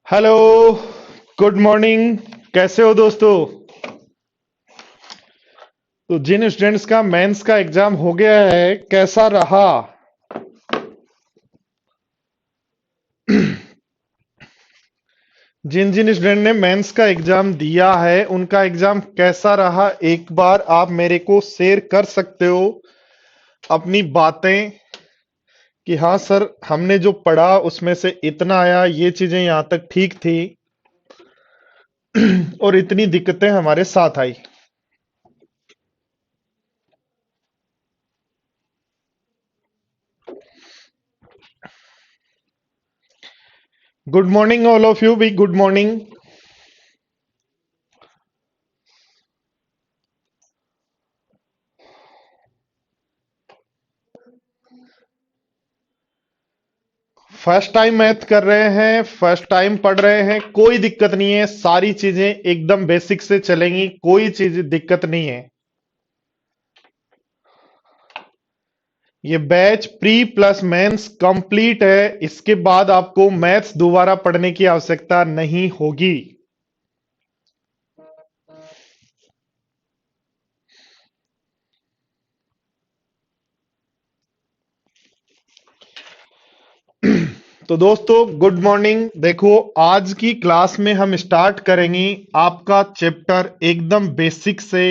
Hello. Good morning. कैसे हो दोस्तों? तो जिन स्टूडेंट्स का मेंस का एग्जाम हो गया है, कैसा रहा? जिन जिन स्टूडेंट ने मेंस का एग्जाम दिया है, उनका एग्जाम कैसा रहा? एक बार आप मेरे को शेयर कर सकते हो अपनी बातें कि हाँ सर, हमने जो पढ़ा उसमें से इतना आया, ये चीजें यहां तक ठीक थी और इतनी दिक्कतें हमारे साथ आई। Good morning all of you भी। Good morning. First time math कर रहे हैं, फर्स्ट टाइम पढ़ रहे हैं, कोई दिक्कत नहीं है। सारी चीजें एकदम बेसिक से चलेंगी, कोई चीज दिक्कत नहीं है। ये batch pre plus mains complete है। इसके बाद आपको मैथ्स दोबारा पढ़ने की आवश्यकता नहीं होगी। तो दोस्तों, गुड मॉर्निंग। देखो, आज की क्लास में हम स्टार्ट करेंगे आपका चैप्टर एकदम बेसिक से।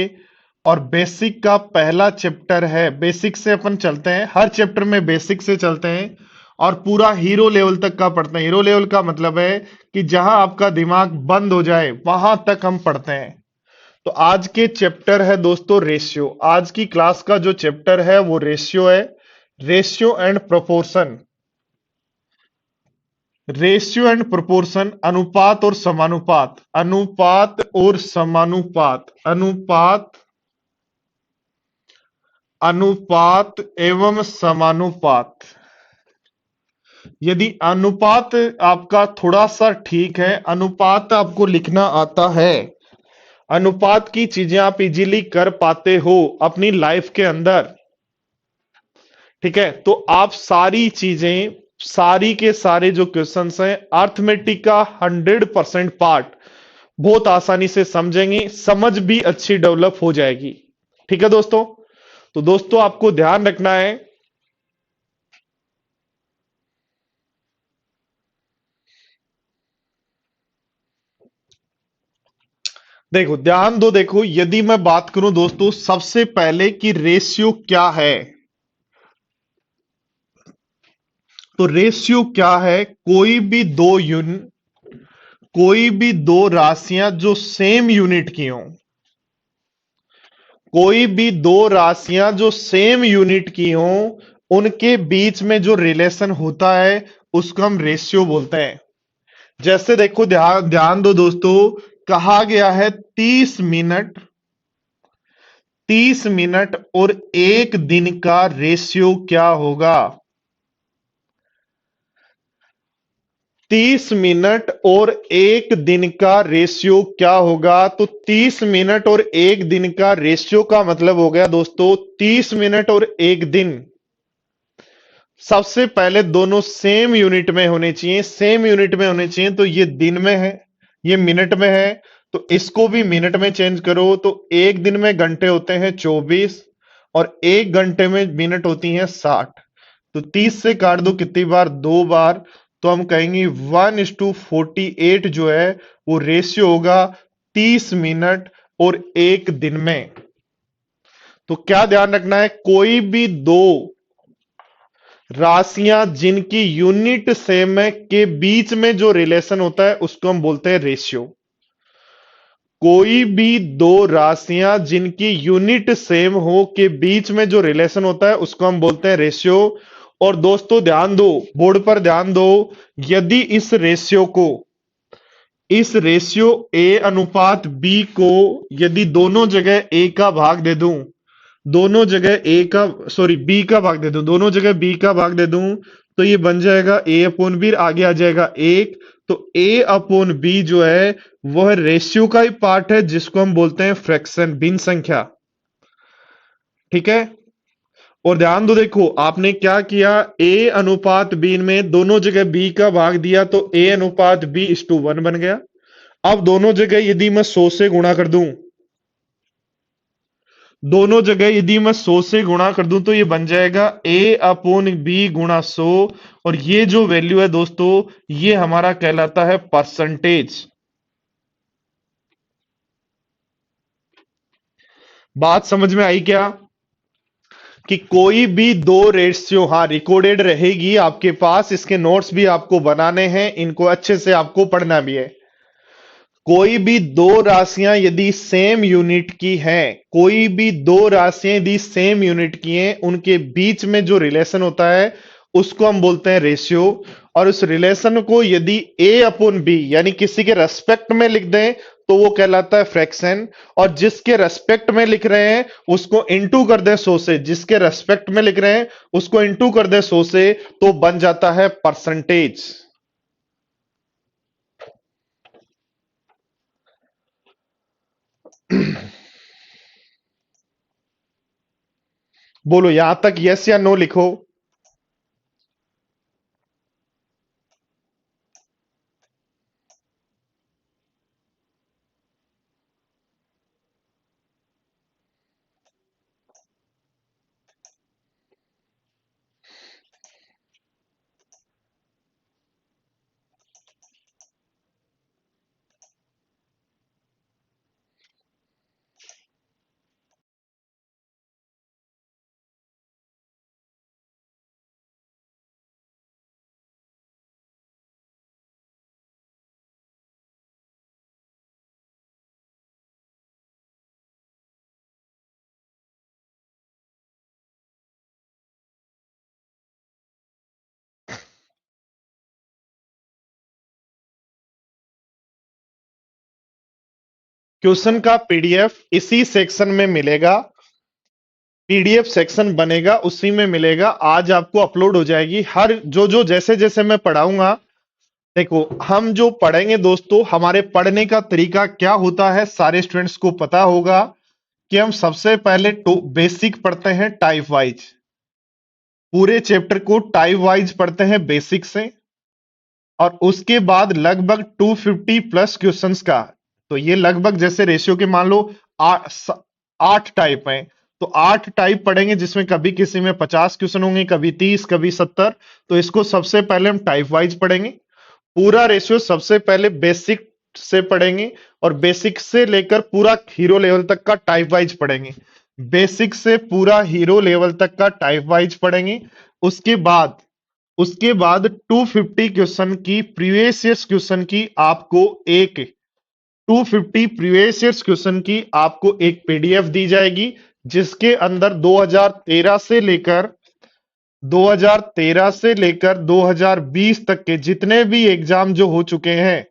और बेसिक का पहला चैप्टर है, बेसिक से अपन चलते हैं, हर चैप्टर में बेसिक से चलते हैं और पूरा हीरो लेवल तक का पढ़ते हैं। हीरो लेवल का मतलब है कि जहां आपका दिमाग बंद हो जाए वहां तक हम पढ़ते हैं। तो आज के चैप्टर है दोस्तों रेशियो। आज की क्लास का जो चैप्टर है वो रेशियो है। Ratio and proportion. Ratio and proportion, अनुपात और समानुपात। अनुपात और समानुपात। अनुपात, अनुपात एवं समानुपात। यदि अनुपात आपका थोड़ा सा ठीक है, अनुपात आपको लिखना आता है, अनुपात की चीजें आप इजीली कर पाते हो अपनी लाइफ के अंदर, ठीक है, तो आप सारी चीजें, सारी के सारे जो क्वेश्चंस हैं अर्थमेटिक का 100% पार्ट बहुत आसानी से समझेंगे, समझ भी अच्छी डेवलप हो जाएगी। ठीक है दोस्तों? तो दोस्तों, आपको ध्यान रखना है, देखो ध्यान दो। देखो, यदि मैं बात करूं दोस्तों सबसे पहले कि रेशियो क्या है, तो रेशियो क्या है? कोई भी दो राशियां जो सेम यूनिट की हों, कोई भी दो राशियां जो सेम यूनिट की हों, उनके बीच में जो रिलेशन होता है उसको हम रेशियो बोलते हैं। जैसे देखो, ध्यान ध्यान दो दोस्तों, कहा गया है 30 मिनट, 30 मिनट और एक दिन का रेशियो क्या होगा? 30 मिनट और एक दिन का रेशियो क्या होगा? तो 30 मिनट और एक दिन का रेशियो का मतलब हो गया दोस्तों 30 मिनट और एक दिन। सबसे पहले दोनों सेम यूनिट में होने चाहिए, सेम यूनिट में होने चाहिए। तो ये दिन में है, ये मिनट में है, तो इसको भी मिनट में चेंज करो। तो एक दिन में घंटे होते हैं 24 और एक घंटे में मिनट होती हैं 60। तो 30 से काट दो कितनी बार? 2 बार। तो हम कहेंगे 1:48 जो है वो रेशियो होगा 30 मिनट और एक दिन में। तो क्या ध्यान रखना है? कोई भी दो राशियां जिनकी यूनिट सेम है के बीच में जो रिलेशन होता है उसको हम बोलते हैं रेशियो। कोई भी दो राशियां जिनकी यूनिट सेम हो के बीच में जो रिलेशन होता है उसको हम बोलते हैं रेशियो। और दोस्तों ध्यान दो, बोर्ड पर ध्यान दो, यदि इस रेशियो ए अनुपात बी को यदि दोनों जगह ए का भाग दे दूं, दोनों जगह ए का, सॉरी, बी का भाग दे दूं, दोनों जगह बी का भाग दे दूं, तो ये बन जाएगा ए अपॉन बी, आगे आ जाएगा एक। तो ए अपॉन बी जो है वह रेशियो का ही पार्ट है जिसको हम बोलते हैं फ्रैक्शन, भिन्न संख्या। ठीक है? और ध्यान दो, देखो आपने क्या किया, ए अनुपात बी में दोनों जगह बी का भाग दिया तो ए अनुपात बी इस टू 1 बन गया। अब दोनों जगह यदि मैं 100 से गुणा कर दूं, दोनों जगह यदि मैं 100 से गुणा कर दूं तो ये बन जाएगा ए अपोन बी गुणा 100। और ये जो वैल्यू है दोस्तों, ये हमारा कहलाता है परसेंटेज। बात समझ में आई क्या? कि कोई भी दो रेशियो, हाँ, रिकॉर्डेड रहेगी आपके पास, इसके नोट्स भी आपको बनाने हैं, इनको अच्छे से आपको पढ़ना भी है। कोई भी दो राशियां यदि सेम यूनिट की हैं, कोई भी दो राशियां यदि सेम यूनिट की हैं, उनके बीच में जो रिलेशन होता है उसको हम बोलते हैं रेशियो। और उस रिलेशन को यदि ए अपॉन बी यानी किसी के रेस्पेक्ट में लिख दें तो वो कहलाता है फ्रैक्शन। और जिसके रेस्पेक्ट में लिख रहे हैं उसको इनटू कर दें 100 से, जिसके रेस्पेक्ट में लिख रहे हैं उसको इनटू कर दें 100 से, तो बन जाता है परसेंटेज। बोलो यहां तक यस या नो लिखो। क्वेश्चन का पीडीएफ इसी सेक्शन में मिलेगा, पीडीएफ सेक्शन बनेगा उसी में मिलेगा, आज आपको अपलोड हो जाएगी। हर जो जो जैसे जैसे मैं पढ़ाऊंगा, देखो हम जो पढ़ेंगे दोस्तों, हमारे पढ़ने का तरीका क्या होता है सारे स्टूडेंट्स को पता होगा कि हम सबसे पहले बेसिक पढ़ते हैं टाइप वाइज, पूरे चैप्टर को टाइप वाइज पढ़ते हैं बेसिक से। और उसके बाद लगभग 250 प्लस क्वेश्चंस का, तो ये लगभग जैसे रेशियो के मान लो 8 टाइप हैं, तो 8 टाइप पढ़ेंगे जिसमें कभी किसी में 50 क्वेश्चन होंगे, कभी 30, कभी 70। तो इसको सबसे पहले हम टाइप वाइज पढ़ेंगे। पूरा रेशियो सबसे पहले बेसिक से पढ़ेंगे और बेसिक से लेकर पूरा हीरो लेवल तक का टाइप वाइज पढ़ेंगे। बेसिक से पूरा हीरो लेवल तक का टाइप वाइज पढ़ेंगे। उसके बाद उसके बाद 250 क्वेश्चन की प्रीवियस ईयर्स क्वेश्चन की आपको एक 250 प्रीवियस ईयर्स क्वेश्चन की आपको एक पीडीएफ दी जाएगी, जिसके अंदर 2013 से लेकर 2020 तक के जितने भी एग्जाम जो हो चुके हैं,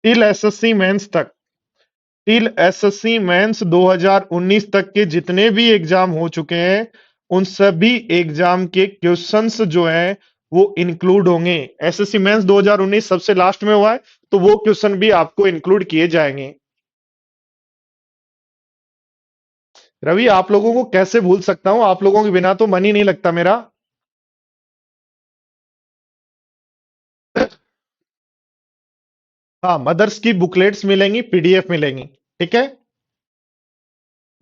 टिल एसएससी मेंस तक, टिल एसएससी मेंस 2019 तक के जितने भी एग्जाम हो चुके हैं, उन सभी एग्जाम के क्वेश्चंस जो हैं वो इंक्लूड होंगे। एसएससी मेंस 2019 सबसे लास्ट में हुआ है, तो वो क्वेश्चन भी आपको इंक्लूड किए जाएंगे। रवि, आप लोगों को कैसे भूल सकता हूं, आप लोगों के बिना तो मन ही नहीं लगता मेरा। हाँ, मदर्स की बुकलेट्स मिलेंगी, पीडीएफ मिलेंगी, ठीक है।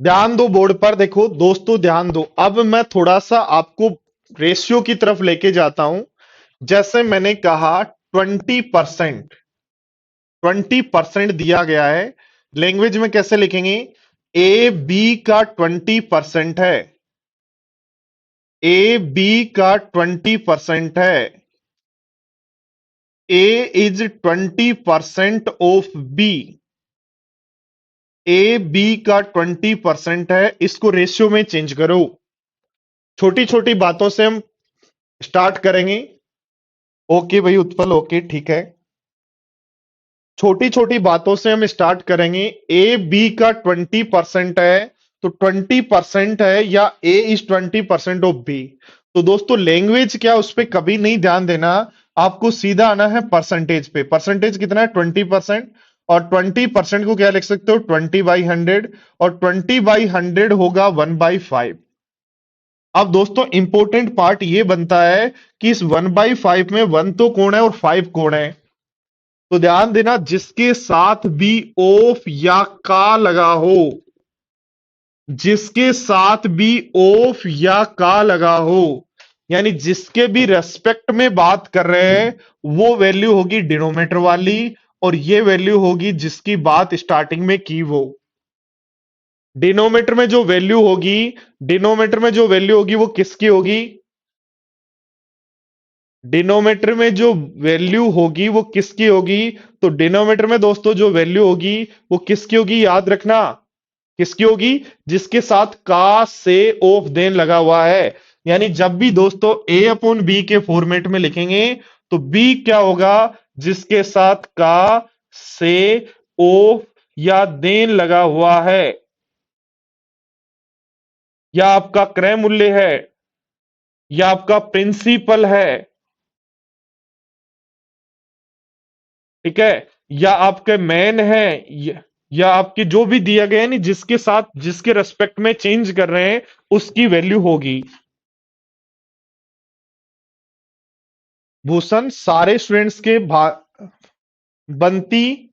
ध्यान दो बोर्ड पर, देखो दोस्तों ध्यान दो। अब मैं थोड़ा सा आपको रेशियो की तरफ लेके जाता हूं। जैसे मैंने कहा 20%, 20% दिया गया है, लैंग्वेज में कैसे लिखेंगे? ए बी का 20% है, ए बी का 20% है, A is 20% of B, A B का 20% है, इसको रेशियो में चेंज करो। छोटी छोटी बातों से हम स्टार्ट करेंगे। ओके भाई उत्पल, ओके ठीक है। छोटी छोटी बातों से हम स्टार्ट करेंगे। ए बी का 20% है, तो 20% है या ए इज 20% ऑफ बी। तो दोस्तों लैंग्वेज क्या, उस पर कभी नहीं ध्यान देना, आपको सीधा आना है परसेंटेज पे। परसेंटेज कितना है? 20%। और 20% को क्या लिख सकते हो? 20/100। और 20/100 होगा 1/5। अब दोस्तों इंपॉर्टेंट पार्ट ये बनता है कि इस 1/5 में 1 तो कौन है और 5 कौन है। तो ध्यान देना, जिसके साथ भी ऑफ या का लगा हो, जिसके साथ भी ऑफ या का लगा हो, यानी जिसके भी रेस्पेक्ट में बात कर रहे हैं, वो वैल्यू होगी डिनोमिनेटर वाली, और ये वैल्यू होगी जिसकी बात स्टार्टिंग में की वो। डिनोमिनेटर में जो वैल्यू होगी, डिनोमिनेटर में जो वैल्यू होगी वो किसकी होगी? डिनोमिनेटर में जो वैल्यू होगी वो किसकी होगी? तो डिनोमिनेटर में दोस्तों जो वैल्यू होगी वो किसकी होगी, याद रखना। किसकी होगी? जिसके साथ का से ऑफ देन लगा हुआ है। यानी जब भी दोस्तों ए अपॉन बी के फॉर्मेट में लिखेंगे तो बी क्या होगा? जिसके साथ का से ऑफ या देन लगा हुआ है, या आपका क्रय मूल्य है, या आपका प्रिंसिपल है, ठीक है, या आपके मैन है, या आपके जो भी दिया गया है, नहीं जिसके साथ जिसके रेस्पेक्ट में चेंज कर रहे हैं उसकी वैल्यू होगी। भूषण, सारे स्टूडेंट्स के बनती,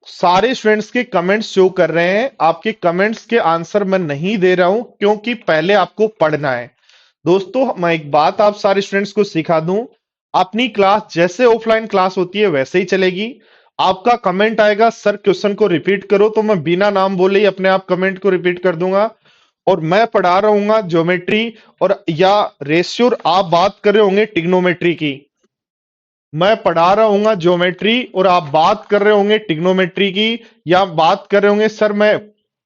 सारे स्टूडेंट्स के कमेंट्स शो कर रहे हैं। आपके कमेंट्स के आंसर मैं नहीं दे रहा हूं क्योंकि पहले आपको पढ़ना है। दोस्तों मैं एक बात आप सारे स्टूडेंट्स को सिखा दूं, अपनी क्लास जैसे ऑफलाइन क्लास होती है वैसे ही चलेगी। आपका कमेंट आएगा सर क्वेश्चन को रिपीट करो, तो मैं बिना नाम बोले ही अपने आप कमेंट को रिपीट कर दूंगा। और मैं पढ़ा रहूंगा ज्योमेट्री और या रेशियो, आप बात कर रहे होंगे ट्रिग्नोमेट्री की। मैं पढ़ा रहा हूंगा ज्योमेट्री और आप बात कर रहे होंगे ट्रिग्नोमेट्री की, या बात कर रहे होंगे सर मैं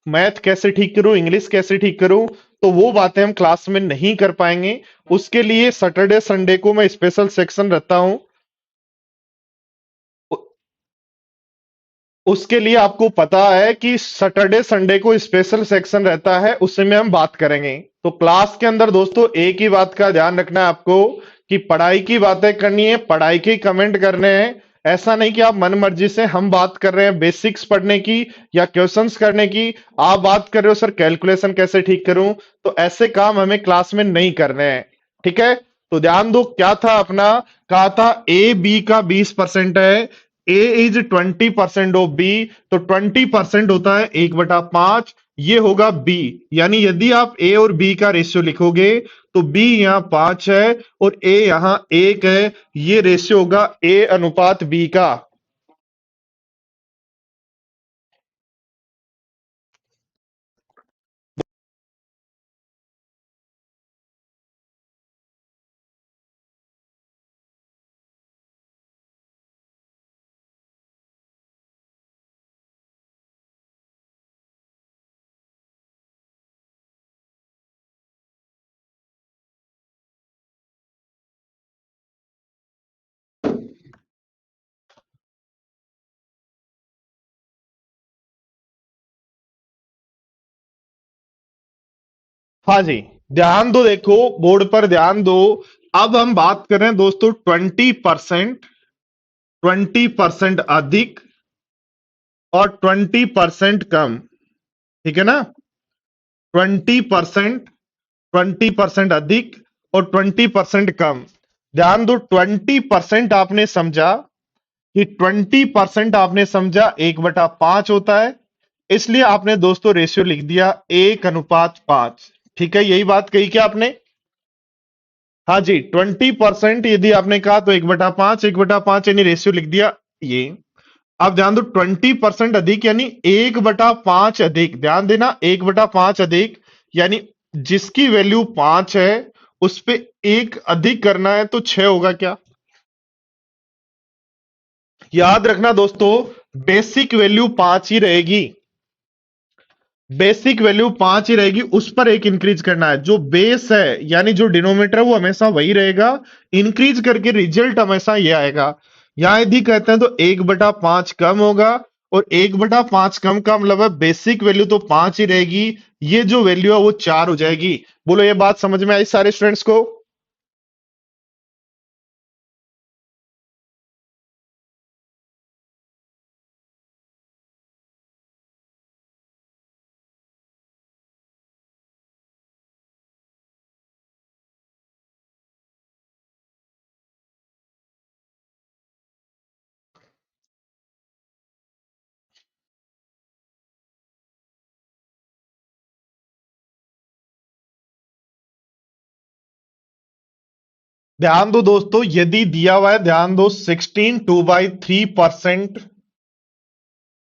मैथ कैसे ठीक करूं, इंग्लिश कैसे ठीक करूं। तो वो बातें हम क्लास में नहीं कर पाएंगे। उसके लिए सैटरडे संडे को मैं स्पेशल सेक्शन रखता हूं। उसके लिए आपको पता है कि सैटरडे संडे को स्पेशल सेक्शन रहता है, उसी में हम बात करेंगे। तो क्लास के अंदर दोस्तों एक ही बात का ध्यान रखना है आपको, कि पढ़ाई की बातें करनी है, पढ़ाई के कमेंट करने हैं। ऐसा नहीं कि आप मन मर्जी से, हम बात कर रहे हैं बेसिक्स पढ़ने की या क्वेश्चंस करने की, आप बात कर रहे हो सर कैलकुलेशन कैसे ठीक करूं, तो ऐसे काम हमें क्लास में नहीं करने हैं। ठीक है, तो ध्यान दो, क्या था अपना, कहा था ए बी का 20% है, ए इज 20% ऑफ बी, तो 20% होता है 1/5, ये होगा बी। यानी यदि आप ए और बी का रेशियो लिखोगे तो बी यहां 5 है और ए यहां 1 है, ये रेशियो होगा ए अनुपात बी का। हाँ जी, ध्यान दो, देखो बोर्ड पर ध्यान दो। अब हम बात कर रहे हैं दोस्तों 20%, 20% अधिक और 20% कम। ठीक है ना? 20%, 20% अधिक और 20% कम। ध्यान दो, 20% आपने समझा कि 20% आपने समझा 1/5 होता है, इसलिए आपने दोस्तों रेशियो लिख दिया 1:5। ठीक है, यही बात कही क्या आपने? हाँ जी, 20% यदि आपने कहा तो 1/5, 1/5 यानी रेशियो लिख दिया ये। अब ध्यान दो, 20% अधिक यानी 1/5 अधिक, ध्यान देना 1/5 अधिक, यानी जिसकी वैल्यू 5 है उस पे एक अधिक करना है तो 6 होगा क्या? याद रखना दोस्तों, बेसिक वैल्यू 5 ही रहेगी, बेसिक वैल्यू 5 ही रहेगी, उस पर एक इंक्रीज करना है। जो बेस है यानी जो डिनोमिनेटर है वो हमेशा वही रहेगा, इंक्रीज करके रिजल्ट हमेशा ये आएगा। यहां यदि कहते हैं तो 1/5 कम होगा, और 1/5 कम का मतलब है बेसिक वैल्यू तो 5 ही रहेगी, ये जो वैल्यू है वो 4 हो जाएगी। बोलो ये बात समझ में आई सारे स्टूडेंट्स को? ध्यान दो दोस्तों, यदि दिया हुआ है, ध्यान दो, 16 2/3%,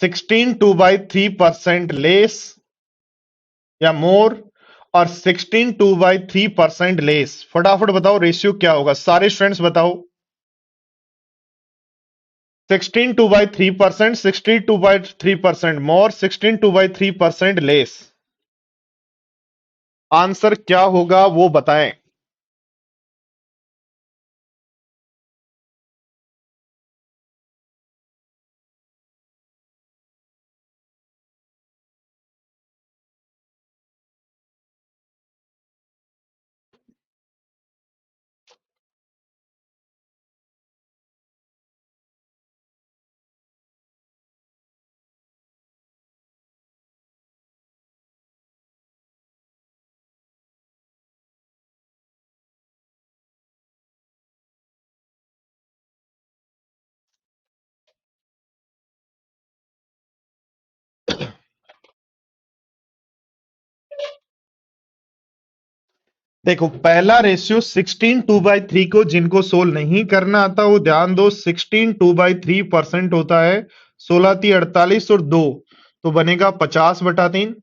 16 2/3% लेस या मोर, और 16 2/3% लेस। फटाफट बताओ रेशियो क्या होगा, सारे स्टूडेंट्स बताओ। 16 2/3%, 62/3% मोर, 16 2/3% लेस। आंसर क्या होगा वो बताएं। देखो, पहला रेशियो 16 2/3 को जिनको सोल्व नहीं करना आता वो ध्यान दो, 16 2/3% होता है 16 × 3 = 48 और 2, तो बनेगा 50/3।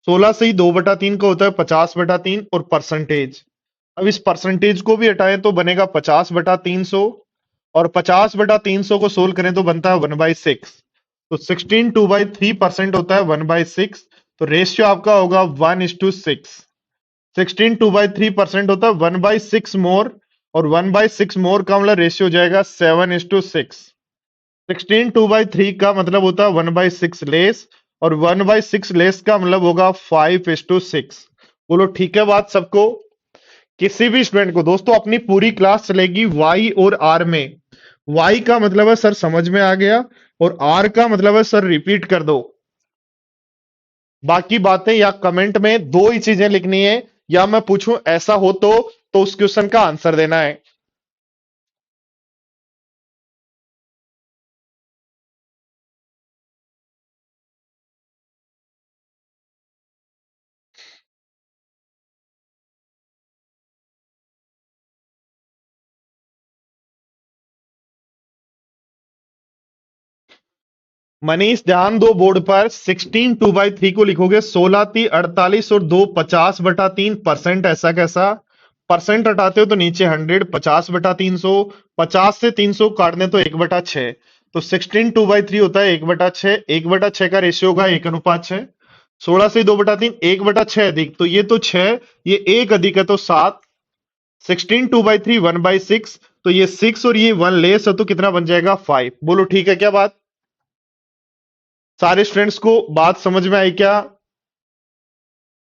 16 से ही 2/3 का होता है 50/3 और परसेंटेज। अब इस परसेंटेज को भी हटाएं तो बनेगा 50/300, और 50/300 को सोल्व करें तो बनता है 1/6। तो 16 2/3% होता है 1/6, तो रेशियो आपका होगा 1:6। 16 2/3% होता है 1/6 मोर, और 1/6 मोर का मतलब रेशियो हो जाएगा 7:6। 16 2/3 का मतलब होता है 1/6 लेस, और 1/6 लेस का मतलब होगा 5:6। बोलो ठीक है बात सबको। किसी भी स्टूडेंट को दोस्तों अपनी पूरी क्लास चलेगी वाई और आर में। वाई का मतलब है सर समझ में आ गया, और आर का मतलब है सर रिपीट कर दो। बाकी बातें या कमेंट में दो ही चीजें लिखनी है, या मैं पूछूं ऐसा हो तो उस क्वेश्चन का आंसर देना है। मनीष ध्यान दो बोर्ड पर, 16 2/3 को लिखोगे 16 × 3 = 48 और 2 50/3%। ऐसा कैसा? परसेंट हटाते हो तो नीचे 100, 50/300, 50 से 300 काटने तो 1/6। तो 16 2/3 होता है 1/6, 1/6 का रेशियो होगा 1:6। 16 से 2/3, 1/6 अधिक, तो ये तो 6, ये 1 अधिक है तो 7। 16 2/3 1/6, तो ये 6 और ये 1 लेस है तो कितना बन जाएगा 5। बोलो ठीक है क्या बात? सारे स्टूडेंट्स को बात समझ में आई क्या?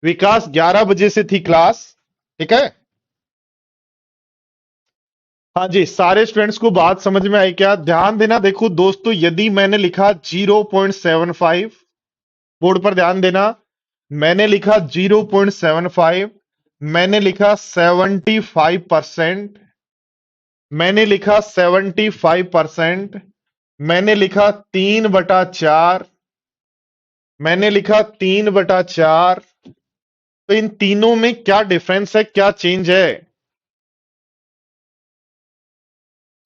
विकास 11 बजे से थी क्लास, ठीक है? हाँ जी, सारे स्टूडेंट्स को बात समझ में आई क्या? ध्यान देना, देखो दोस्तों, यदि मैंने लिखा 0.75, बोर्ड पर ध्यान देना, मैंने लिखा 0.75, मैंने लिखा 75%, मैंने लिखा 75%, मैंने लिखा 3/4, मैंने लिखा 3/4। तो इन तीनों में क्या डिफरेंस है, क्या चेंज है?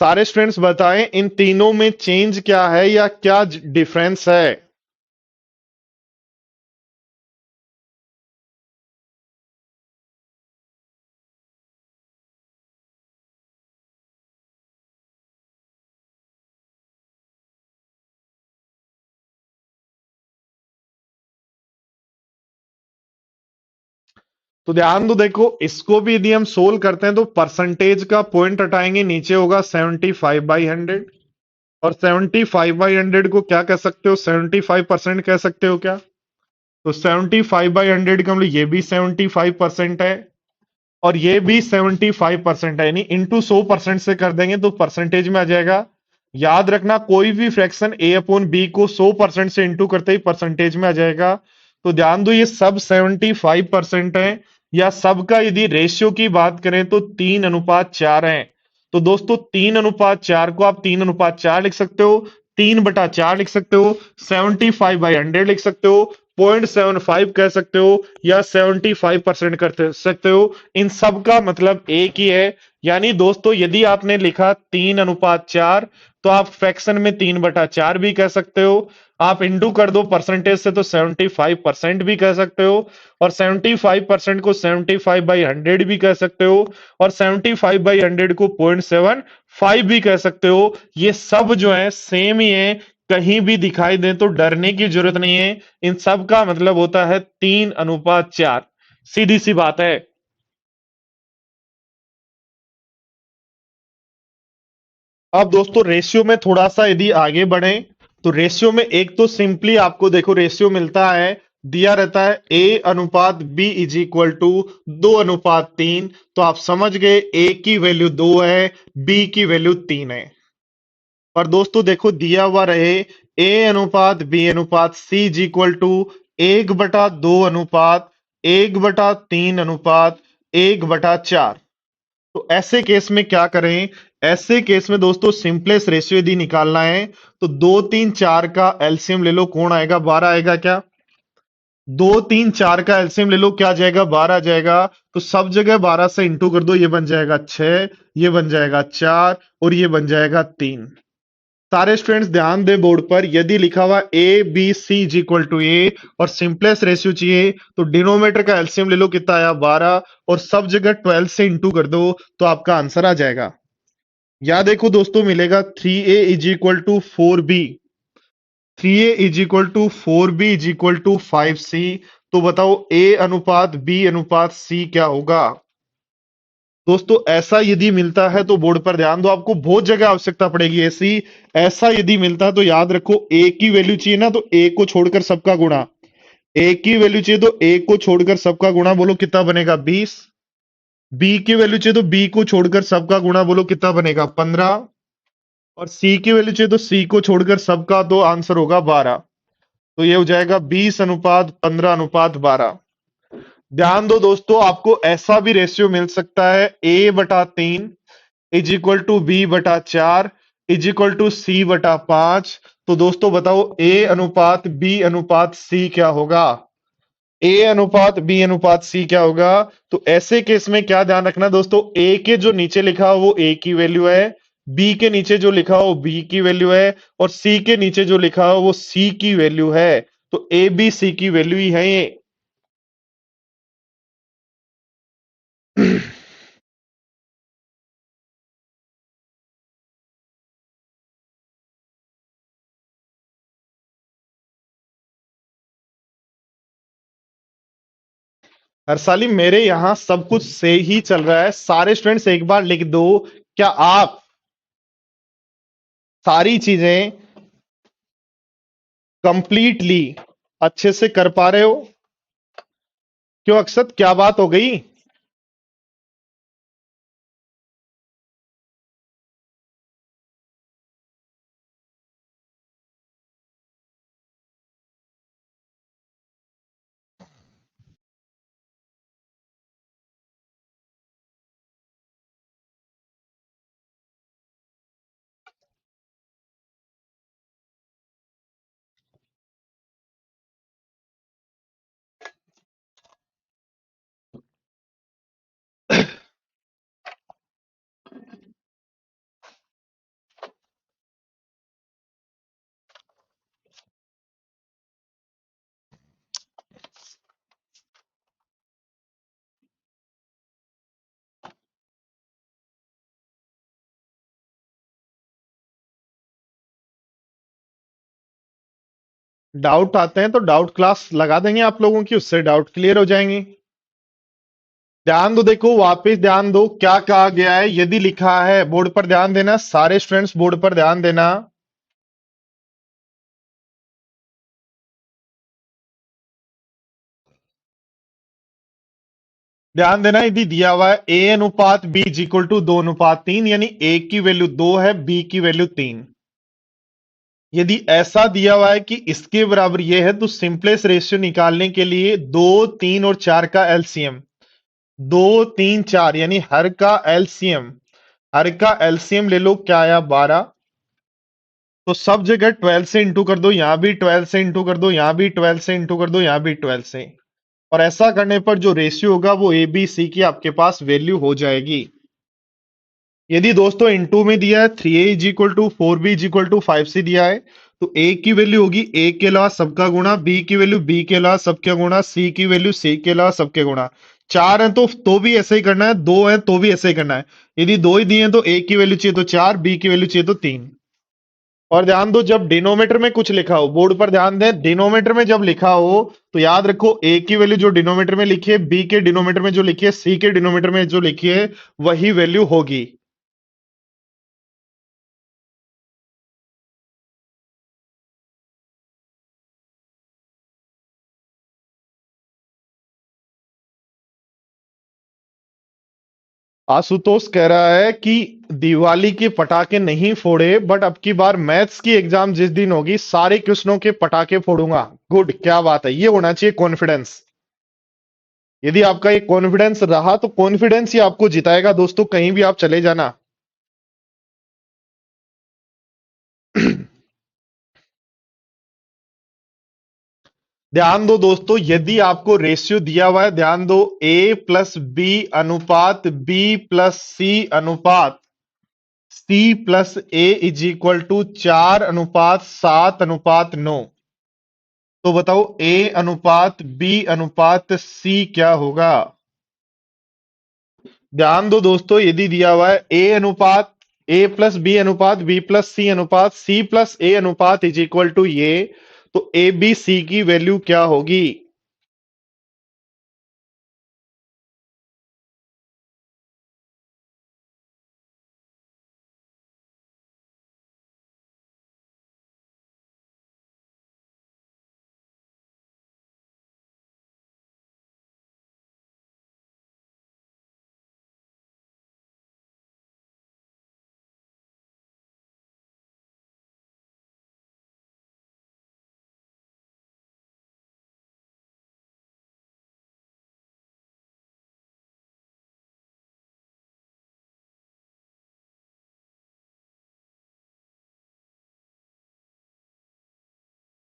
सारे स्टूडेंट्स बताएं, इन तीनों में चेंज क्या है या क्या डिफरेंस है? तो ध्यान दो, देखो इसको भी यदि हम सोल्व करते हैं तो परसेंटेज का पॉइंट हटाएंगे, नीचे होगा 75/100, और 75/100 को क्या कह सकते हो, 75% कह सकते हो क्या? तो 75/100 का मतलब ये भी 75% है, और ये भी 75% है, यानी इंटू 100% से कर देंगे तो परसेंटेज में आ जाएगा। याद रखना, कोई भी फ्रैक्शन a/b को 100% से इंटू करते ही परसेंटेज में आ जाएगा। तो ध्यान दो, ये सब 75% है, या सबका यदि रेशियो की बात करें तो 3:4 है। तो दोस्तों 3:4 को आप 3:4 लिख सकते हो, 3/4 लिख सकते हो, 75/100 लिख सकते हो, 0.75 कह सकते हो या 75% कर सकते हो। इन सब का मतलब एक ही है। यानी दोस्तों यदि आपने लिखा 3:4 तो आप फ्रैक्शन में 3/4 भी कह सकते हो। आप इंटू कर दो परसेंटेज से तो 75% भी कह सकते हो। और 75% को 75/100 भी कह सकते हो। और 75/100 को 0.75 भी कह सकते हो। ये सब जो है सेम ही है। कहीं भी दिखाई दे तो डरने की जरूरत नहीं है। इन सब का मतलब होता है 3:4। सीधी सी बात है। अब दोस्तों रेशियो में थोड़ा सा यदि आगे बढ़े तो रेशियो में एक तो सिंपली आपको देखो रेशियो मिलता है, दिया रहता है A/B = 2:3। तो आप समझ गए A की वैल्यू 2 है, B की वैल्यू 3 है। और दोस्तों देखो दिया हुआ रहे A/B/C = 1/2 = 1/3 = 1/4। तो ऐसे केस में क्या करें? ऐसे केस में दोस्तों सिंपलेस्ट रेशियो यदि निकालना है तो 2 3 4 का एलसीएम ले लो। कौन आएगा? 12 आएगा क्या? 2 3 4 का एलसीएम ले लो, क्या आ जाएगा? 12 आ जाएगा। तो सब जगह 12 से इंटू कर दो, ये बन जाएगा 6, ये बन जाएगा 4 और ये बन जाएगा 3। सारे स्टूडेंट्स ध्यान दें बोर्ड पर, यदि लिखा हुआ A/B/C = A और सिंपलेस्ट रेशियो चाहिए तो डिनोमिनेटर का एलसीएम ले लो, कितना आया? 12 और सब जगह 12 से इंटू कर दो तो आपका आंसर आ जाएगा। या देखो दोस्तों मिलेगा 3A = 4B, 3A = 4B = 5C। तो बताओ A/B/C क्या होगा? दोस्तों ऐसा यदि मिलता है तो बोर्ड पर ध्यान दो, आपको बहुत जगह आवश्यकता पड़ेगी ऐसी। ऐसा यदि मिलता है तो याद रखो ए की वैल्यू चाहिए ना तो ए को छोड़कर सबका गुणा। ए की वैल्यू चाहिए तो ए को छोड़कर सबका गुणा, बोलो कितना बनेगा? 20। बी की वैल्यू चाहिए तो बी को छोड़कर सबका गुणा, बोलो कितना बनेगा? 15। और सी की वैल्यू चाहिए तो सी को छोड़कर सबका, तो आंसर होगा 12। तो ये हो जाएगा 20:15:12। ध्यान दो दोस्तों, आपको ऐसा भी रेशियो मिल सकता है A/3 = B/4 = C/5। तो दोस्तों बताओ A/B/C क्या होगा? A/B/C क्या होगा? तो ऐसे केस में क्या ध्यान रखना दोस्तों, A के जो नीचे लिखा हो वो A की वैल्यू है, B के नीचे जो लिखा हो B की वैल्यू है और C के नीचे जो लिखा हो वो C की वैल्यू है। तो A B C की वैल्यू ही है ये। हर्षाली मेरे यहां सब कुछ से ही चल रहा है। सारे स्टूडेंट्स एक बार लिख दो, क्या आप सारी चीजें कंप्लीटली अच्छे से कर पा रहे हो? क्यों अक्षत, क्या बात हो गई? डाउट आते हैं तो डाउट क्लास लगा देंगे आप लोगों की, उससे डाउट क्लियर हो जाएंगे। ध्यान दो, देखो वापस ध्यान दो क्या कहा गया है। यदि लिखा है, बोर्ड पर ध्यान देना, सारे स्टूडेंट्स बोर्ड पर ध्यान देना। ध्यान देना, यदि दिया हुआ है A/B = 2:3 यानी A की वैल्यू 2 है, B की वैल्यू 3। यदि ऐसा दिया हुआ है कि इसके बराबर ये है तो सिंपलेस्ट रेशियो निकालने के लिए 2 3 और 4 का एलसीएम, 2 3 4 यानी हर का एलसीएम, हर का एलसीएम ले लो, क्या आया? 12। तो सब जगह 12 से इंटू कर दो, यहां भी 12 से इंटू कर दो, यहां भी 12 से इंटू कर दो, यहां भी 12 से। और ऐसा करने पर जो रेशियो होगा वो ए बी सी की आपके पास वैल्यू हो जाएगी। यदि दोस्तों इनटू में दिया है 3a is equal to 4b is equal to 5c दिया है, तो a की वैल्यू होगी a के अलावा सबका गुणा, b की वैल्यू b के अलावा सबके गुणा, c की वैल्यू c के अलावा सबके गुणा। चार है तो भी ऐसे ही करना है, दो है तो भी ऐसे ही करना है। यदि दो ही दिए हैं तो a की वैल्यू चाहिए तो चार, b की वैल्यू चाहिए तो तीन। और ध्यान दो, जब डिनोमीटर में कुछ लिखा हो, बोर्ड पर ध्यान दें, डिनोमीटर में जब लिखा हो तो याद रखो a की वैल्यू जो डिनोमीटर में लिखी है, b के डिनोमीटर में जो लिखी है, c के डिनोमीटर में जो लिखी है, वही वैल्यू होगी। आशुतोष कह रहा है कि दिवाली के पटाखे नहीं फोड़े, बट अब की बार मैथ्स की एग्जाम जिस दिन होगी सारे क्वेश्चनों के पटाखे फोड़ूंगा। गुड, क्या बात है, ये होना चाहिए कॉन्फिडेंस। यदि आपका ये कॉन्फिडेंस रहा तो कॉन्फिडेंस ही आपको जिताएगा दोस्तों, कहीं भी आप चले जाना। ध्यान दो दोस्तों, यदि आपको रेशियो दिया हुआ है, ध्यान दो, ए प्लस बी अनुपात बी प्लस सी अनुपात c plus A is equal to 4:7:9। तो बताओ ए अनुपात बी अनुपात सी क्या होगा। ध्यान दो दोस्तों, यदि दिया हुआ है ए अनुपात ए प्लस बी अनुपात बी प्लस सी अनुपात सी प्लस ए अनुपात इज इक्वल टू ये, तो ए बी सी की वैल्यू क्या होगी।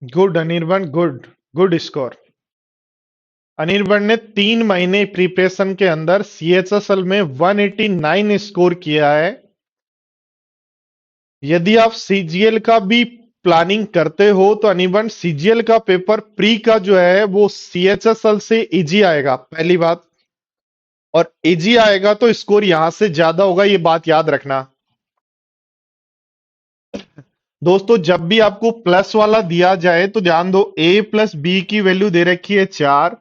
Good Anirban, good, good score. Anirban ने 3 महीने प्रिपरेशन के अंदर सीएचएसएल में 189 स्कोर किया है। यदि आप सीजीएल का भी प्लानिंग करते हो तो अनिर्बन सीजीएल का पेपर प्री का जो है वो सीएचएसएल से इजी आएगा, पहली बात। और इजी आएगा तो स्कोर यहां से ज्यादा होगा, ये बात याद रखना। दोस्तों जब भी आपको प्लस वाला दिया जाए तो ध्यान दो, ए प्लस बी की वैल्यू दे रखी है 4,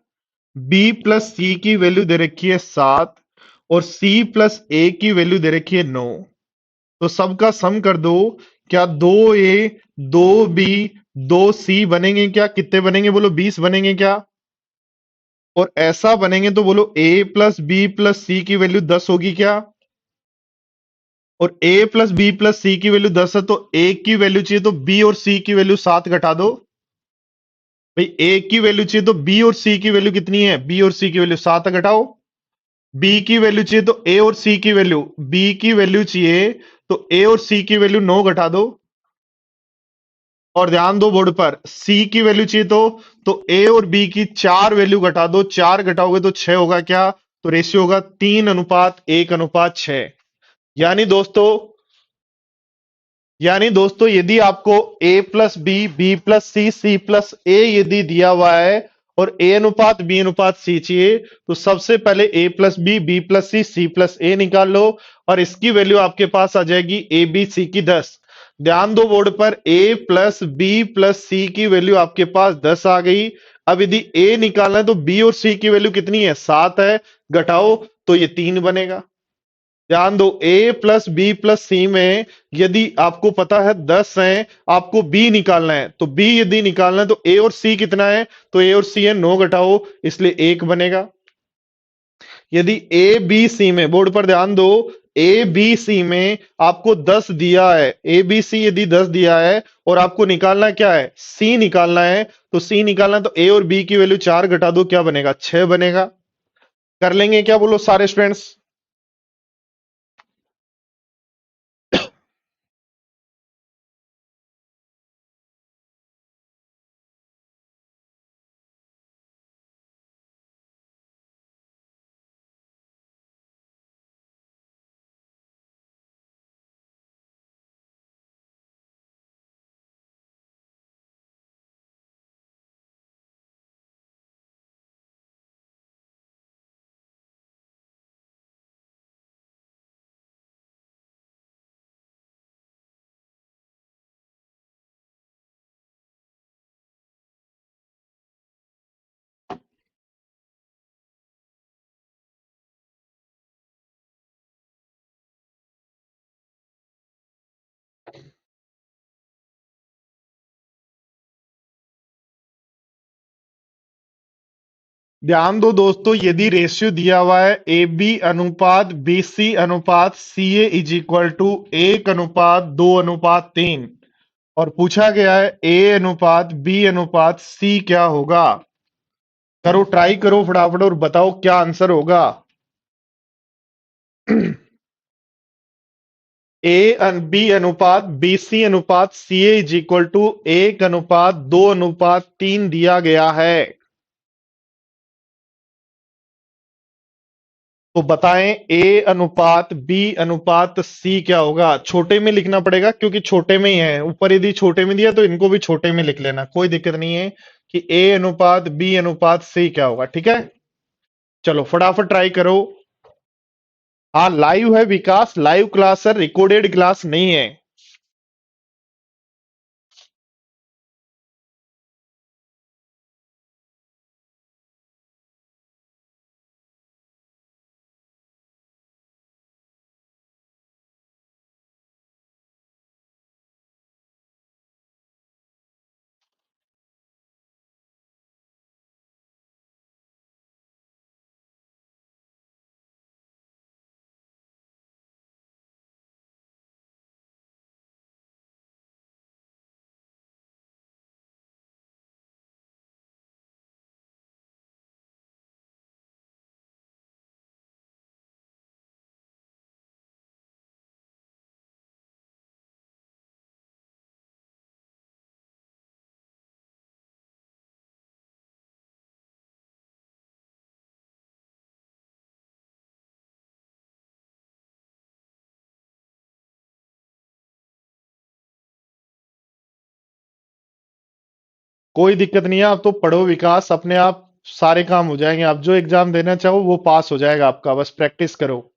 बी प्लस सी की वैल्यू दे रखी है 7, और सी प्लस ए की वैल्यू दे रखी है 9। तो सबका सम कर दो, क्या 2a 2b 2c बनेंगे क्या, कितने बनेंगे बोलो, 20 बनेंगे क्या। और ऐसा बनेंगे तो बोलो a प्लस बी प्लस सी की वैल्यू 10 होगी क्या। और a प्लस बी प्लस सी की वैल्यू 10 है तो a की वैल्यू चाहिए तो b और c की वैल्यू 7 घटा दो। भाई a की वैल्यू चाहिए तो b और c की वैल्यू कितनी है, b और c की वैल्यू 7 घटाओ। b की वैल्यू चाहिए तो a और c की वैल्यू, b की वैल्यू चाहिए तो a और c की वैल्यू 9 घटा दो। और ध्यान दो बोर्ड पर, c की वैल्यू चाहिए तो a और b की 4 वैल्यू घटा दो, 4 घटाओगे तो 6 होगा क्या, तो रेशियो होगा 3:1:6। यानी दोस्तों यदि आपको a plus B B plus C C plus A यदि दिया हुआ है और a अनुपात b अनुपात c चाहिए, तो सबसे पहले a plus B plus C plus A निकाल लो, और इसकी वैल्यू आपके पास आ जाएगी ए बी सी की 10। ध्यान दो बोर्ड पर, a प्लस बी प्लस सी की वैल्यू आपके पास 10 आ गई। अब यदि a निकालना है तो b और c की वैल्यू कितनी है, 7 है, घटाओ तो ये 3 बनेगा। ध्यान दो, a प्लस बी प्लस सी में यदि आपको पता है 10 है, आपको b निकालना है, तो b यदि निकालना है तो a और c कितना है, तो a और c है 9, घटाओ, इसलिए 1 बनेगा। यदि a b c में, बोर्ड पर ध्यान दो, a b c में आपको 10 दिया है, a b c यदि 10 दिया है और आपको निकालना क्या है, c निकालना है, तो c निकालना है तो a और b की वैल्यू 4 घटा दो, क्या बनेगा, 6 बनेगा। कर लेंगे क्या बोलो सारे स्टूडेंट्स। ध्यान दो दोस्तों, यदि रेशियो दिया हुआ है ए बी अनुपात बी सी अनुपात सी ए इज इक्वल टू 1:2:3 और पूछा गया है ए अनुपात बी अनुपात सी क्या होगा। करो, ट्राई करो फटाफट और बताओ क्या आंसर होगा। बी अनुपात बी सी अनुपात सी ए इज इक्वल टू 1:2:3 दिया गया है। तो बताएं ए अनुपात बी अनुपात सी क्या होगा। छोटे में लिखना पड़ेगा क्योंकि छोटे में ही है, ऊपर यदि छोटे में दिया तो इनको भी छोटे में लिख लेना, कोई दिक्कत नहीं है कि ए अनुपात बी अनुपात सी क्या होगा। ठीक है, चलो फटाफट ट्राई करो। हाँ लाइव है विकास, लाइव क्लास है, रिकॉर्डेड क्लास नहीं है। कोई दिक्कत नहीं है, आप तो पढ़ो विकास, अपने आप सारे काम हो जाएंगे। आप जो एग्जाम देना चाहो वो पास हो जाएगा आपका, बस प्रैक्टिस करो।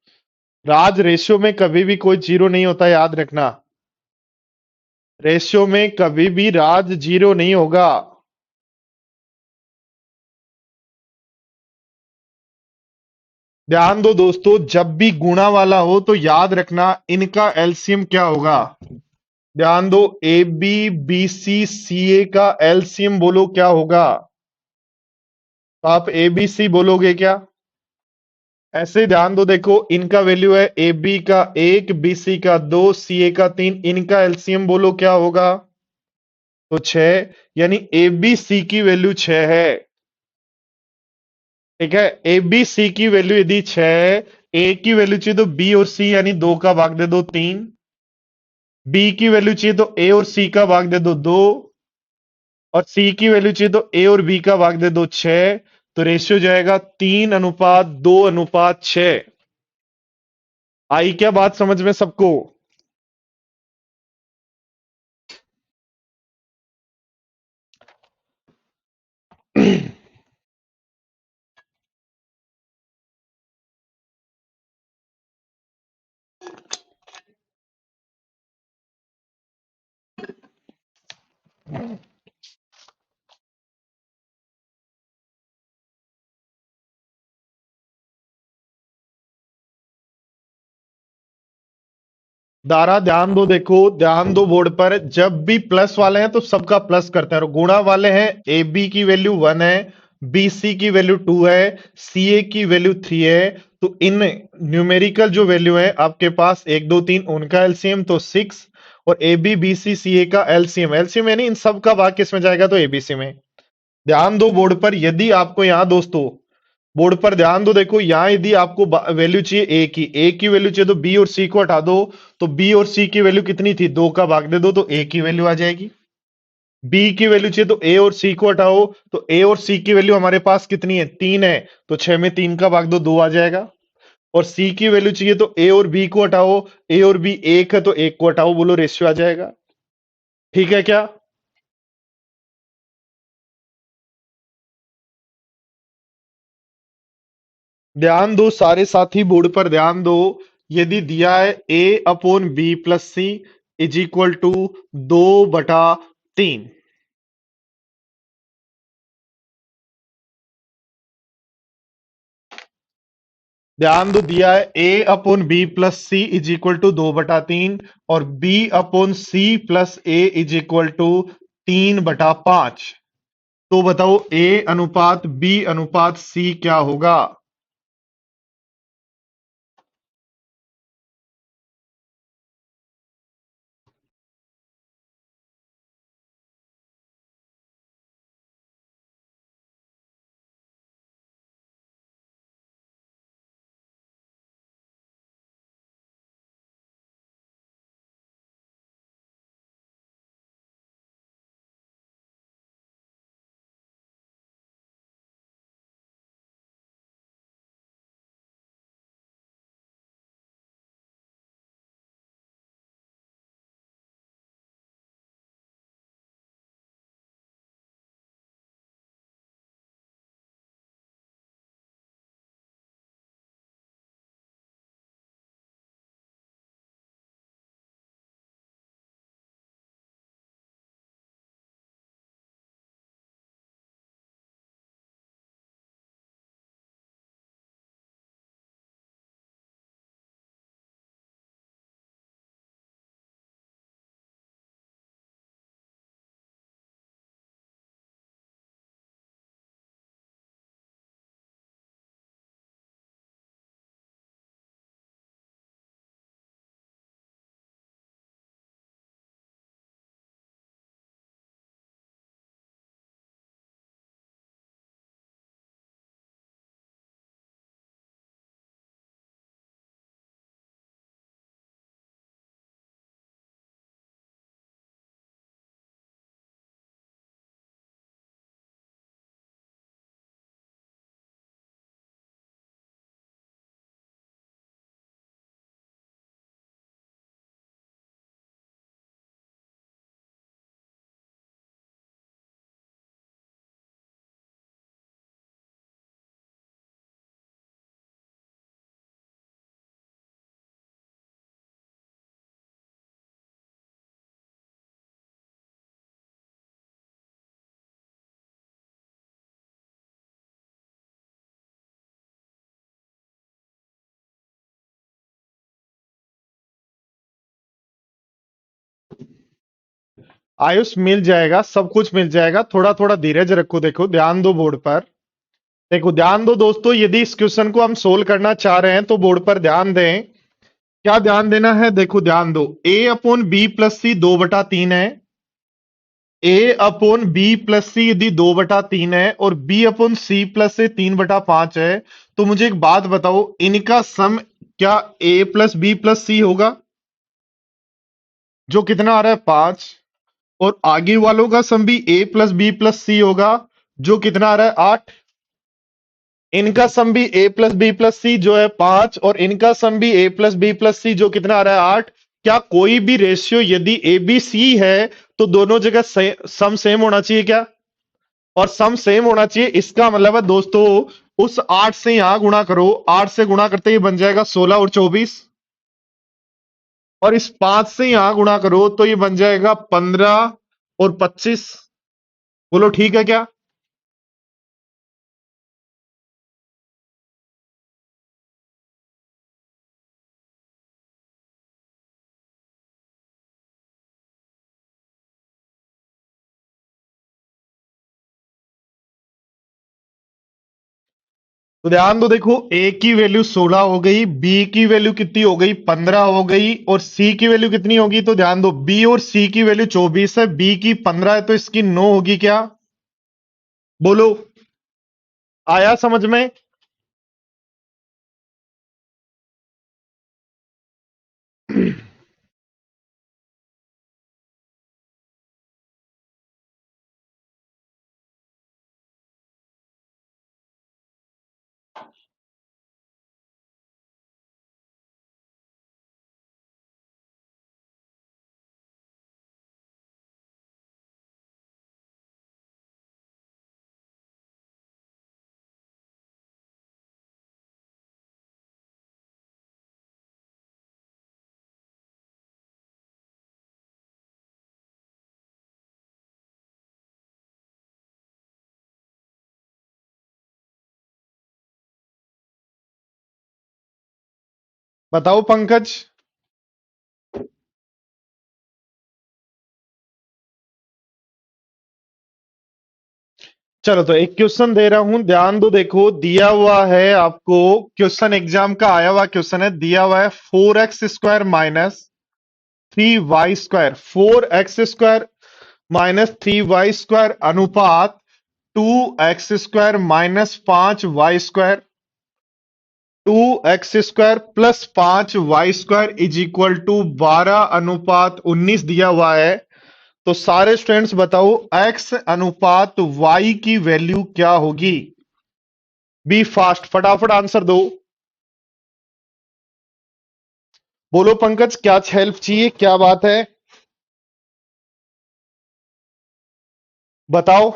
राज, रेशियो में कभी भी कोई जीरो नहीं होता, याद रखना। रेशियो में कभी भी राज जीरो नहीं होगा। ध्यान दो दोस्तों, जब भी गुणा वाला हो तो याद रखना इनका एलसीएम क्या होगा। ध्यान दो, ए बी बी सी सी ए का एलसीएम बोलो क्या होगा। तो आप ए बी सी बोलोगे क्या? ऐसे ध्यान दो, देखो इनका वैल्यू है ए बी का 1, बी सी का 2, सी ए का 3, इनका एलसीएम बोलो क्या होगा। तो 6, यानी ए बी सी की वैल्यू 6 है। ठीक है, ए बी सी की वैल्यू यदि 6 है, ए की वैल्यू चाहिए तो बी और सी यानी 2 का भाग दे दो 3, बी की वैल्यू चाहिए तो ए और सी का भाग दे दो 2, और सी की वैल्यू चाहिए तो ए और बी का भाग दे दो 6। तो रेशियो जाएगा 3:2:6। आई क्या बात समझ में सबको? दारा ध्यान दो, देखो ध्यान दो बोर्ड पर, जब भी प्लस वाले हैं तो सबका प्लस करते हैं, और गुणा वाले हैं ए बी की वैल्यू 1 है, बी सी की वैल्यू 2 है, सी ए की वैल्यू 3 है। तो इन न्यूमेरिकल जो वैल्यू है आपके पास 1 2 3, उनका एलसीएम तो 6, और ए बी बी सी सी ए का एलसीएम, एलसीएम यानी इन सब का भाग किस में जाएगा, तो एबीसी में। ध्यान दो बोर्ड पर, यदि आपको यहां दोस्तों बोर्ड पर ध्यान दो, देखो यहां यदि आपको वैल्यू चाहिए ए की वैल्यू चाहिए तो बी और सी को हटा दो। तो बी और सी की वैल्यू कितनी थी, 2 का भाग दे दो तो ए की वैल्यू आ जाएगी। बी की वैल्यू चाहिए तो ए और सी को हटाओ, तो ए और सी की वैल्यू हमारे पास कितनी है, 3 है, तो 6 में 3 का भाग दो 2 आ जाएगा। और सी की वैल्यू चाहिए तो ए और बी को हटाओ, ए और बी 1 है तो 1 को हटाओ, बोलो रेशियो आ जाएगा। ठीक है क्या? ध्यान दो सारे साथी, बोर्ड पर ध्यान दो, यदि दिया है A upon B plus C is equal to 2/3। ध्यान दो, दिया है A upon B plus C is equal to 2/3, और B upon C plus A is equal to 3/5। तो बताओ ए अनुपात बी अनुपात सी क्या होगा? आयुष मिल जाएगा, सब कुछ मिल जाएगा, थोड़ा थोड़ा धीरज रखो। देखो ध्यान दो बोर्ड पर। देखो ध्यान दो दोस्तों, यदि इस क्वेश्चन को हम सोल्व करना चाह रहे हैं तो बोर्ड पर ध्यान दें। क्या ध्यान देना है? देखो ध्यान दो, ए अपॉन बी प्लस सी 2/3 है। ए अपॉन बी प्लस सी यदि 2/3 है और बी अपॉन सी प्लस से 3/5 है, तो मुझे एक बात बताओ, इनका सम क्या ए प्लस बी प्लस सी होगा? जो कितना आ रहा है 5। और आगे वालों का सम भी ए प्लस बी प्लस सी होगा, जो कितना आ रहा है 8। इनका सम भी ए प्लस बी प्लस सी जो है 5, और इनका सम भी ए प्लस बी प्लस सी जो कितना आ रहा है 8। क्या कोई भी रेशियो यदि ए बी सी है तो दोनों जगह सम सेम होना चाहिए क्या? और सम सेम होना चाहिए, इसका मतलब है दोस्तों, उस 8 से यहां गुणा करो, 8 से गुणा करते ही बन जाएगा 16 और 24। और इस 5 से यहां गुणा करो तो ये बन जाएगा 15 और 25। बोलो ठीक है क्या? तो ध्यान दो, देखो ए की वैल्यू 16 हो गई, बी की वैल्यू कितनी हो गई 15 हो गई, और सी की वैल्यू कितनी होगी? तो ध्यान दो, बी और सी की वैल्यू 24 है, बी की 15 है, तो इसकी 9 होगी क्या? बोलो, आया समझ में? बताओ पंकज। चलो तो एक क्वेश्चन दे रहा हूं, ध्यान दो। देखो दिया हुआ है आपको, क्वेश्चन एग्जाम का आया हुआ क्वेश्चन है, दिया हुआ है 4x² minus 3y², 4x² minus 3y² अनुपात 2x² minus 5y², 2x² plus 5y² is equal to 12:19 दिया हुआ है। तो सारे स्टूडेंट्स बताओ x अनुपात y की वैल्यू क्या होगी। बी फास्ट, फटाफट आंसर दो। बोलो पंकज, क्या हेल्प चाहिए, क्या बात है, बताओ।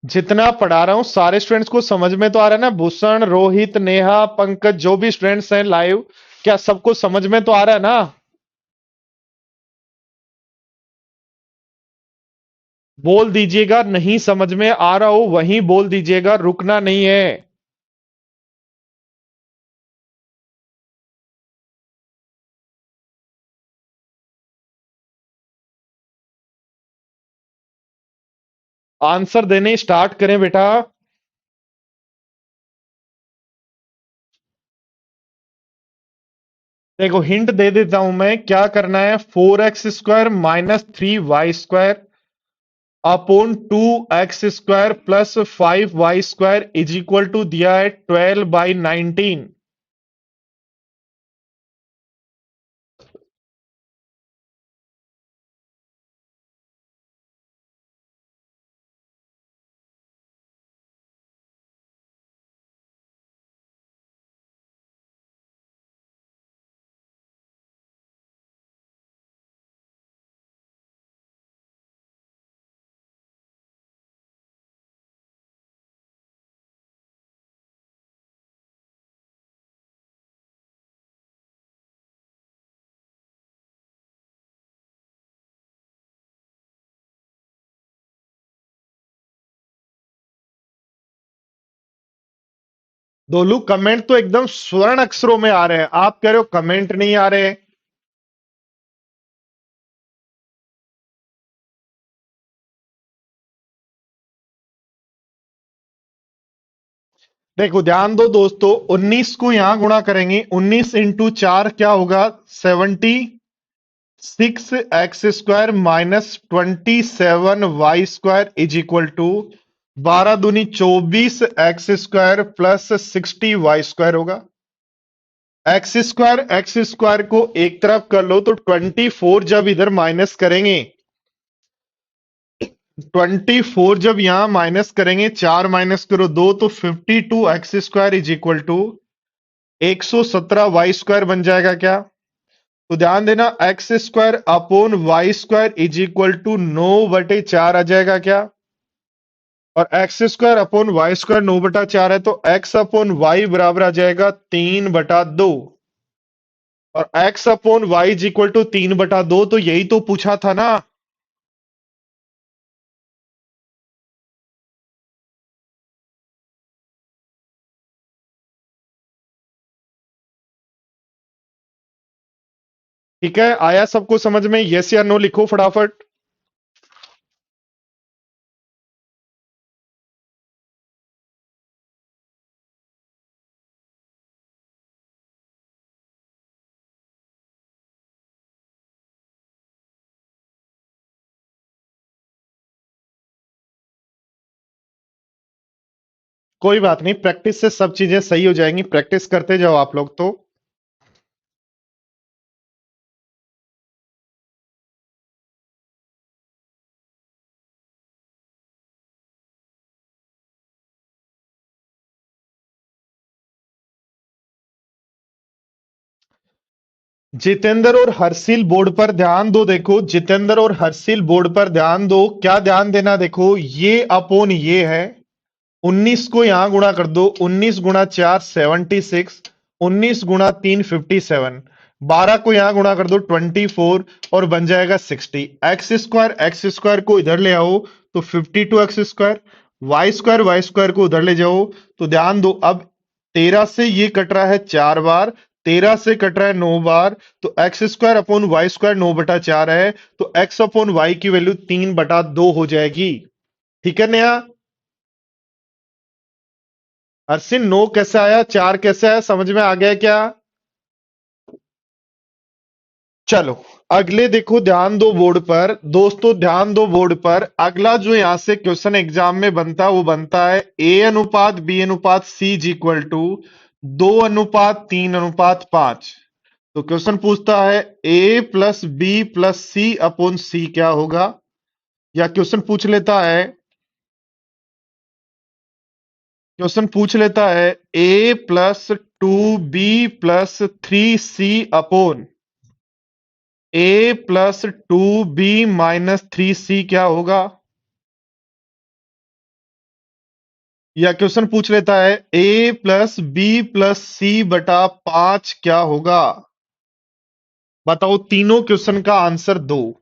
जितना पढ़ा रहा हूं सारे स्टूडेंट्स को समझ में तो आ रहा है ना? भूषण, रोहित, नेहा, पंकज, जो भी स्टूडेंट्स हैं लाइव, क्या सबको समझ में तो आ रहा है ना? बोल दीजिएगा, नहीं समझ में आ रहा हो वहीं बोल दीजिएगा, रुकना नहीं है। आंसर देने स्टार्ट करें बेटा। देखो हिंट दे देता हूं मैं, क्या करना है, 4x² minus 3y² upon 2x² plus 5y² is equal to दिया है 12/19। दोलू कमेंट तो एकदम स्वर्ण अक्षरों में आ रहे हैं, आप कह रहे हो कमेंट नहीं आ रहे हैं। देखो ध्यान दो दोस्तों, 19 को यहां गुणा करेंगे, 19 इंटू 4 क्या होगा, 76x² minus 27y² is equal to 12 दूनी 24x² प्लस 60y² होगा। x² को एक तरफ कर लो तो 24 जब इधर माइनस करेंगे, 24 जब यहां माइनस करेंगे, 4 माइनस करो 2 तो 52x² is equal to 117y² बन जाएगा क्या? तो ध्यान देना, x² upon y² is equal to 9/4 आ जाएगा क्या? और x² अपॉन y² 9/4 है, तो x अपॉन y बराबर आ जाएगा 3/2। और x upon y is equal to 3/2, तो यही तो पूछा था ना। ठीक है, आया सबको समझ में? यस या नो लिखो फटाफट। कोई बात नहीं, प्रैक्टिस से सब चीजें सही हो जाएंगी, प्रैक्टिस करते जाओ आप लोग तो। जितेंद्र और हर्षिल बोर्ड पर ध्यान दो। देखो जितेंद्र और हर्षिल बोर्ड पर ध्यान दो, क्या ध्यान देना, देखो ये अपोन ये है, 19 को यहां गुणा कर दो, 19 गुणा 4 76, 19 गुणा 3 57, 12 को यहां गुणा कर दो 24 और बन जाएगा 60। एक्स स्क्वायर को इधर ले आओ तो 52 x स्क्वायर, वाई स्क्वायर को उधर ले जाओ तो ध्यान दो अब 13 से ये कट रहा है 4 बार, 13 से कट रहा है 9 बार, तो x square upon y square 9/4 है, तो एक्स अपॉन वाई की वैल्यू 3/2 हो जाएगी। ठीक है नया? अर्सिन 9 कैसे आया, 4 कैसे आया, समझ में आ गया क्या? चलो अगले देखो, ध्यान दो बोर्ड पर दोस्तों, ध्यान दो बोर्ड पर। अगला जो यहां से क्वेश्चन एग्जाम में बनता है वो बनता है ए अनुपात बी अनुपात सी इज इक्वल टू 2:3:5। तो क्वेश्चन पूछता है A plus B plus C upon C क्या होगा, या क्वेश्चन पूछ लेता है A plus 2b plus 3c upon A plus 2b-3c क्या होगा, या क्वेश्चन पूछ लेता है A plus B plus C बटा 5 क्या होगा। बताओ तीनों क्वेश्चन का आंसर दो।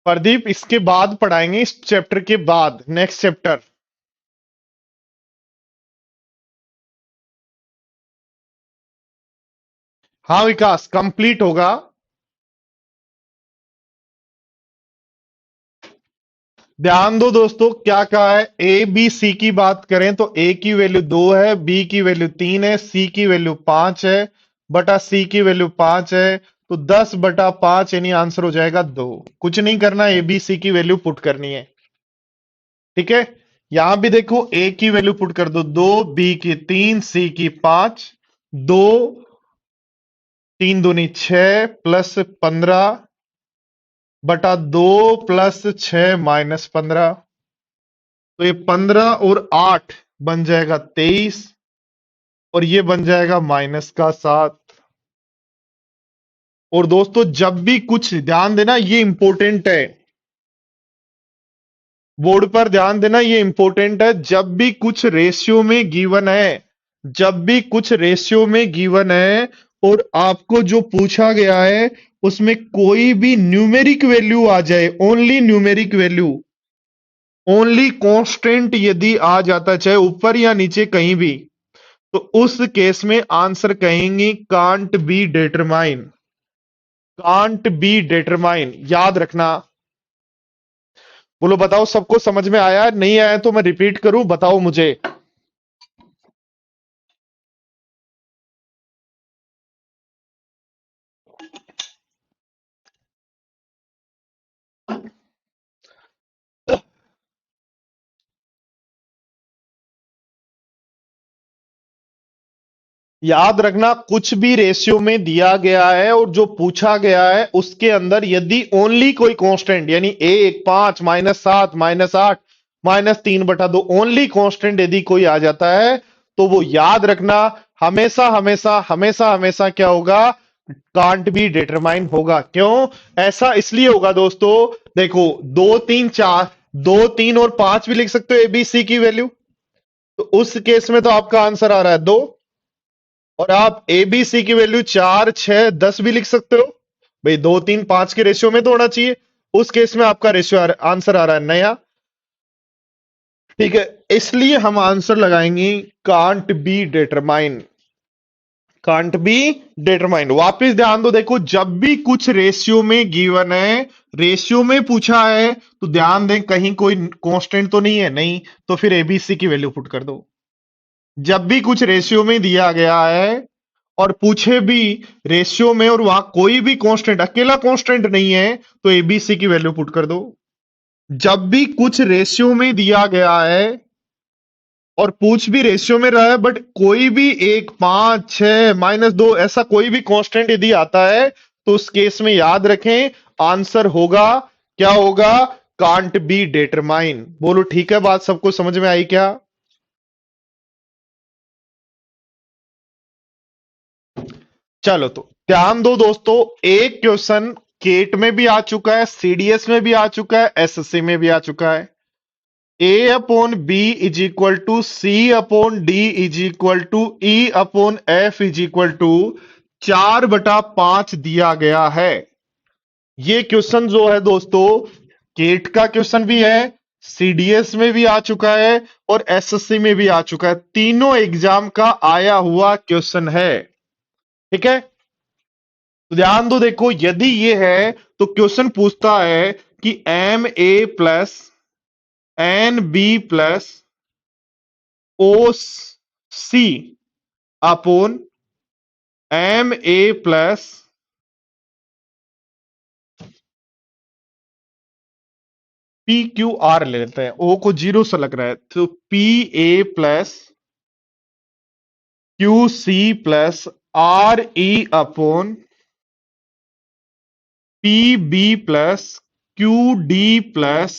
प्रदीप इसके बाद पढ़ाएंगे, इस चैप्टर के बाद नेक्स्ट चैप्टर। हाँ विकास कंप्लीट होगा। ध्यान दो दोस्तों क्या कहा है, ए बी सी की बात करें तो ए की वैल्यू 2 है, बी की वैल्यू 3 है, सी की वैल्यू 5 है, बटा सी की वैल्यू 5 है, तो 10/5 यानी आंसर हो जाएगा 2। कुछ नहीं करना, ए बी सी की वैल्यू पुट करनी है। ठीक है, यहां भी देखो ए की वैल्यू पुट कर दो 2, बी की 3, सी की 5, 2 3 दूनी 6 प्लस 15 बटा 2 प्लस 6 माइनस 15, तो ये 15 और 8 बन जाएगा 23 और ये बन जाएगा -7। और दोस्तों जब भी कुछ, ध्यान देना ये इंपॉर्टेंट है, बोर्ड पर ध्यान देना ये इंपॉर्टेंट है, जब भी कुछ रेशियो में गिवन है, जब भी कुछ रेशियो में गिवन है और आपको जो पूछा गया है उसमें कोई भी न्यूमेरिक वैल्यू आ जाए, only numeric value, only constant यदि आ जाता चाहे ऊपर या नीचे कहीं भी, तो उस केस में आंसर कहेंगे can't be determine, can't be determine, याद रखना। बोलो बताओ सबको समझ में आया, नहीं आया तो मैं रिपीट करूं, बताओ मुझे। याद रखना कुछ भी रेशियो में दिया गया है और जो पूछा गया है उसके अंदर यदि ओनली कोई कांस्टेंट यानी 1 5 -7 -8 -3/2 ओनली कांस्टेंट यदि कोई आ जाता है तो वो याद रखना हमेशा हमेशा हमेशा हमेशा क्या होगा, कांट बी डिटरमाइन होगा। क्यों ऐसा इसलिए होगा दोस्तों, देखो 2 3 4, 2 3 और 5 भी लिख सकते हो एबीसी की वैल्यू, तो उस केस में तो आपका आंसर आ रहा है 2। और आप ए बी सी की वैल्यू 4 6 10 भी लिख सकते हो, भाई 2 3 5 के रेशियो में तो होना चाहिए, उस केस में आपका रेशियो आंसर आ रहा है नया। ठीक है, इसलिए हम आंसर लगाएंगे can't be determine, can't be determine. वापिस ध्यान दो, देखो जब भी कुछ रेशियो में गिवन है, रेशियो में पूछा है तो ध्यान दें कहीं कोई कांस्टेंट तो नहीं है, नहीं तो फिर एबीसी की वैल्यू पुट कर दो। जब भी कुछ रेशियो में दिया गया है और पूछे भी रेशियो में और वहां कोई भी कांस्टेंट, अकेला कांस्टेंट नहीं है, तो एबीसी की वैल्यू पुट कर दो। जब भी कुछ रेशियो में दिया गया है और पूछ भी रेशियो में रहा है, बट कोई भी एक, 5, 6, -2 ऐसा कोई भी कांस्टेंट यदि आता है तो उस केस में याद रखें आंसर होगा, क्या होगा, कांट बी डिटरमाइन। बोलो ठीक है, बात सबको समझ में आई क्या? चलो तो ध्यान दो दोस्तों, एक क्वेश्चन केट में भी आ चुका है, सीडीएस में भी आ चुका है, एसएससी में भी आ चुका है। A upon B is equal to C upon D is equal to E upon F is equal to 4/5 दिया गया है। ये क्वेश्चन जो है दोस्तों, केट का क्वेश्चन भी है, सीडीएस में भी आ चुका है और एसएससी में भी आ चुका है। तीनों एग्जाम का आया हुआ क्वेश्चन है। ठीक है, तो ध्यान दो, देखो यदि ये है तो क्वेश्चन पूछता है कि m a plus n b plus o c upon m a plus p q r ले लेते हैं, ओ को 0 से लग रहा है तो p a plus q c plus R E upon P b plus Q d plus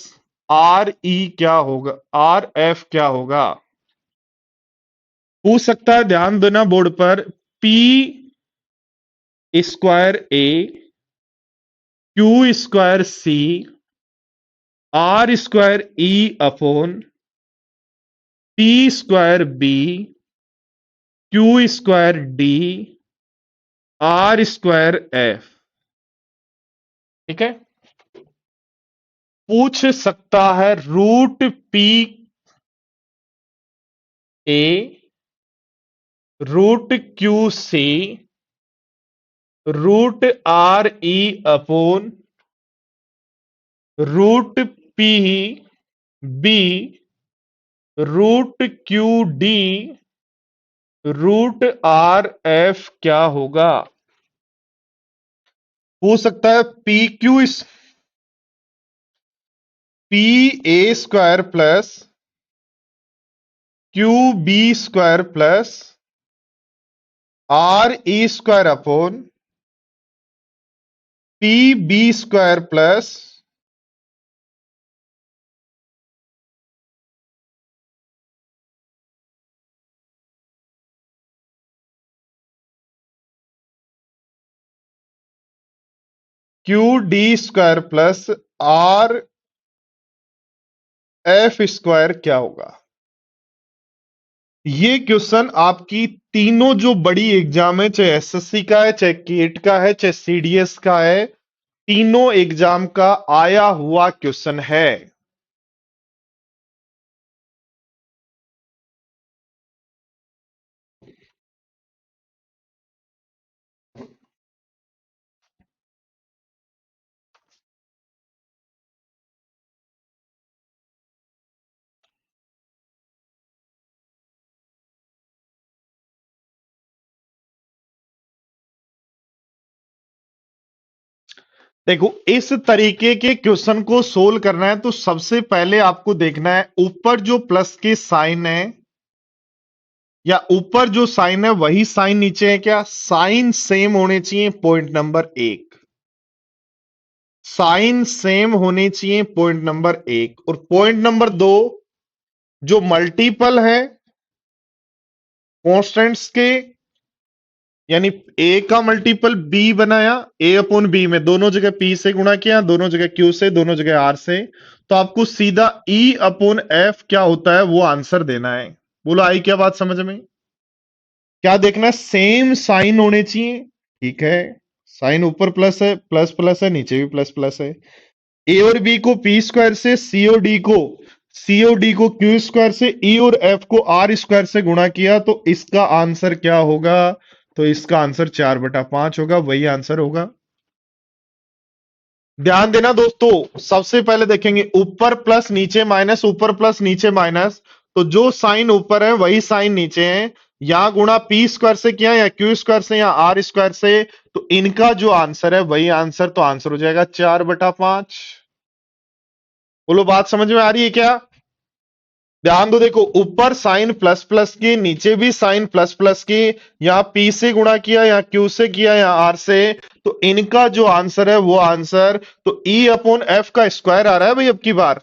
are e क्या होगा, आर एफ क्या होगा। पूछ सकता है, ध्यान देना बोर्ड पर, P square A Q square C R square E upon P square B Q square D R square F. ठीक है, पूछ सकता है root P A root Q C root R E upon root P B root Q D root R F क्या होगा। पूछ सकता है P A square plus Q B square plus are E square upon P B square plus Q D square plus R F square क्या होगा। ये question आपकी तीनों जो बड़ी एग्जाम है, चाहे एसएससी का है, चाहे केट का है, चाहे सीडीएस का है, तीनों एग्जाम का आया हुआ क्वेश्चन है। देखो, इस तरीके के क्वेश्चन को सोल्व करना है तो सबसे पहले आपको देखना है ऊपर जो प्लस के साइन है या ऊपर जो साइन है वही साइन नीचे है क्या, साइन सेम होने चाहिए, पॉइंट नंबर 1। साइन सेम होने चाहिए, पॉइंट नंबर 1। और पॉइंट नंबर 2, जो मल्टीपल है कॉन्स्टेंट्स के, यानी ए का मल्टीपल बी बनाया, ए अपॉन बी में दोनों जगह पी से गुणा किया, दोनों जगह क्यू से, दोनों जगह आर से, तो आपको सीधा ई अपॉन एफ क्या होता है वो आंसर देना है। बोलो आई क्या बात समझ में? क्या देखना है, सेम साइन होने चाहिए। ठीक है, साइन ऊपर प्लस है, प्लस प्लस है, नीचे भी प्लस प्लस है। ए और बी को पी स्क्वायर से, सी और डी को क्यू स्क्वायर से, ई और एफ को आर स्क्वायर से गुणा किया, तो इसका आंसर क्या होगा, तो इसका आंसर 4/5 होगा, वही आंसर होगा। ध्यान देना दोस्तों, सबसे पहले देखेंगे ऊपर प्लस नीचे माइनस, ऊपर प्लस नीचे माइनस, तो जो साइन ऊपर है वही साइन नीचे है। यहां गुणा पी स्क्वायर से किया या क्यू स्क्वायर से या आर स्क्वायर से, तो इनका जो आंसर है वही आंसर, तो आंसर हो जाएगा 4/5। बोलो बात समझ में आ रही है क्या? ध्यान दो, देखो ऊपर साइन प्लस प्लस की, नीचे भी साइन प्लस प्लस की, यहाँ पी से गुणा किया, यहाँ क्यू से किया, यहाँ आर से। तो इनका जो आंसर है वो आंसर तो ई अपॉन एफ का स्क्वायर आ रहा है भाई अब की बार।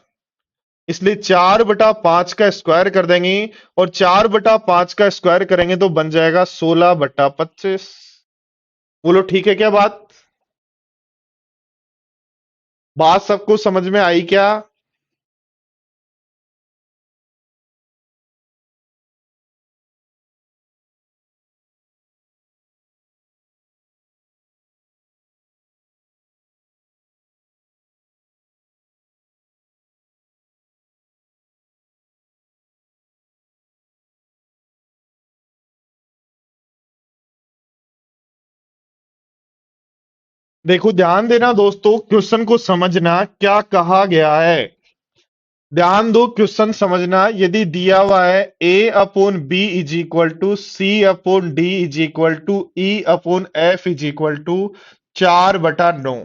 इसलिए 4/5 का स्क्वायर कर देंगे, और 4/5 का स्क्वायर करेंगे तो बन जाएगा 16/25। बोलो ठीक है क्या बात? बात सबको समझ में आई क्या? देखो ध्यान देना दोस्तों, क्वेश्चन को समझना क्या कहा गया है। ध्यान दो, क्वेश्चन समझना। यदि दिया हुआ है A upon B is equal to C upon D is equal to E upon F is equal to 4/9।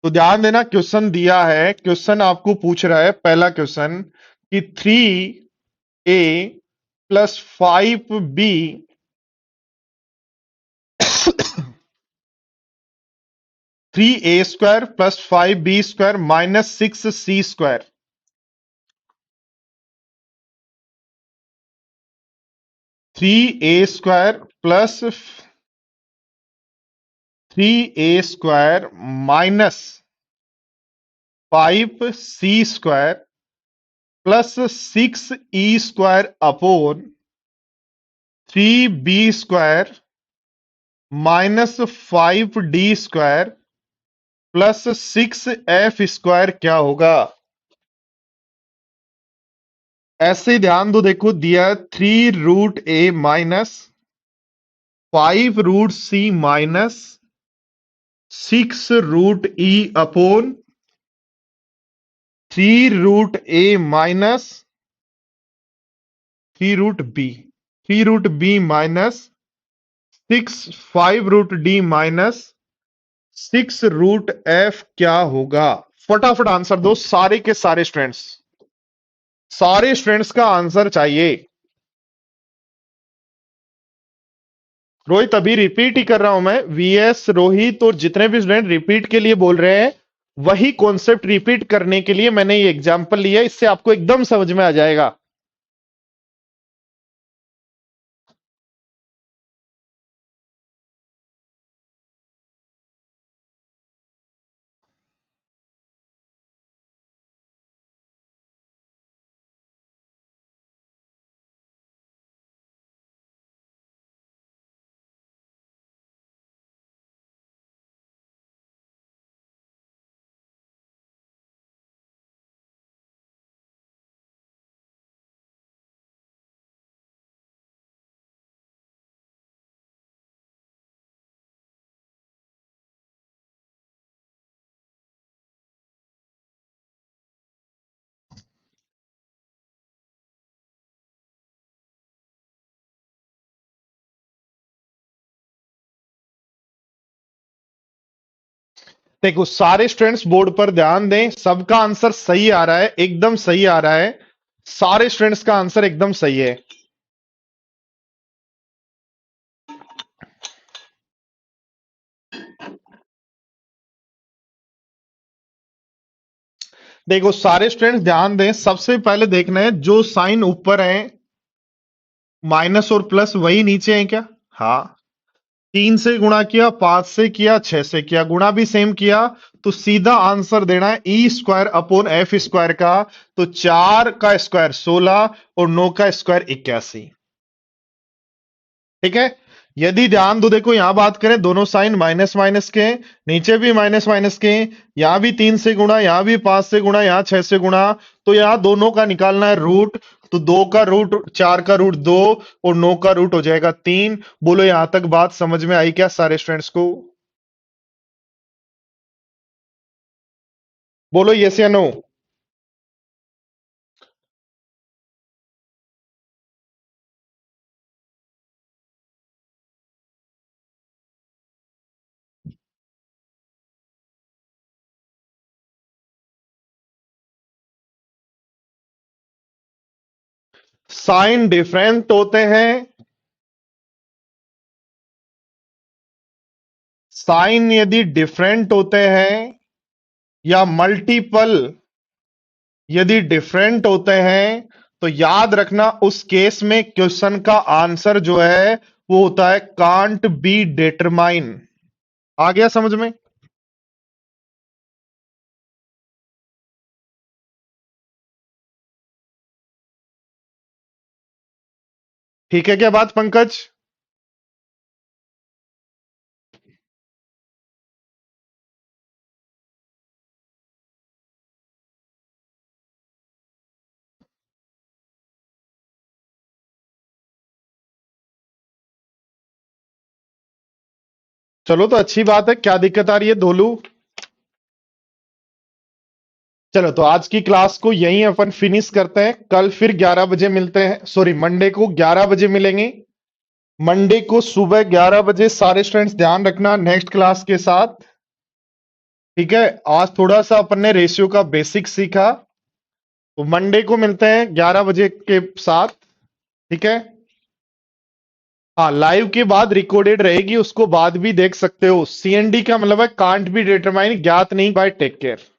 तो ध्यान देना, क्वेश्चन दिया है, क्वेश्चन आपको पूछ रहा है, पहला क्वेश्चन कि 3a plus 5b, 3a² plus 5b² minus 6c²। 3a² plus 3a² minus 5c² plus 6e² upon 3b² minus 5d² plus 6f² क्या होगा? ऐसे ही ध्यान दो, देखो दिया 3√a minus 5√c minus 6√e upon 3√a minus 3√b, 3√b minus 5√d minus 6√f क्या होगा? फटाफट आंसर दो सारे के सारे स्टूडेंट्स। सारे स्टूडेंट्स का आंसर चाहिए। रोहित अभी रिपीट ही कर रहा हूं मैं, वीएस रोहित और जितने भी स्टूडेंट रिपीट के लिए बोल रहे हैं, वही कॉन्सेप्ट रिपीट करने के लिए मैंने ये एग्जांपल लिया, इससे आपको एकदम समझ में आ जाएगा। देखो सारे स्टूडेंट्स बोर्ड पर ध्यान दें, सबका आंसर सही आ रहा है, एकदम सही आ रहा है। सारे स्टूडेंट्स का आंसर एकदम सही है। देखो सारे स्टूडेंट्स ध्यान दें, सबसे पहले देखना है जो साइन ऊपर है माइनस और प्लस वही नीचे है क्या? हाँ। 3 से गुणा किया, 5 से किया, 6 से किया, गुणा भी सेम किया, तो सीधा आंसर देना है ई² अपॉन एफ² का। तो 4 का स्क्वायर 16 और 9 का स्क्वायर 81। ठीक है। यदि ध्यान दो, देखो यहां बात करें, दोनों साइन माइनस माइनस के हैं, नीचे भी माइनस माइनस के हैं, यहां भी 3 से गुणा, यहां भी 5 से गुणा, यहां 6 से गुणा, तो यहां दोनों का निकालना है रूट। तो 2 का रूट, 4 का रूट 2 और 9 का रूट हो जाएगा 3। बोलो यहां तक बात समझ में आई क्या सारे स्टूडेंट्स को? बोलो यस या नो। साइन डिफरेंट होते हैं, साइन यदि डिफरेंट होते हैं या मल्टीपल यदि डिफरेंट होते हैं तो याद रखना उस केस में क्वेश्चन का आंसर जो है वो होता है कांट बी डिटरमाइन। आ गया समझ में? ठीक है क्या बात पंकज? चलो तो अच्छी बात है, क्या दिक्कत आ रही है धोलू? चलो तो आज की क्लास को यहीं अपन फिनिश करते हैं, कल फिर 11 बजे मिलते हैं, सॉरी मंडे को 11 बजे मिलेंगे। मंडे को सुबह 11 बजे सारे स्टूडेंट्स ध्यान रखना नेक्स्ट क्लास के साथ। ठीक है, आज थोड़ा सा अपन ने रेशियो का बेसिक सीखा, तो मंडे को मिलते हैं 11 बजे के साथ। ठीक है, हाँ लाइव के बाद रिकॉर्डेड रहेगी, उसको बाद भी देख सकते हो। सीएनडी का मतलब है कांट बी डिटरमाइन, ज्ञात नहीं। Bye, take care.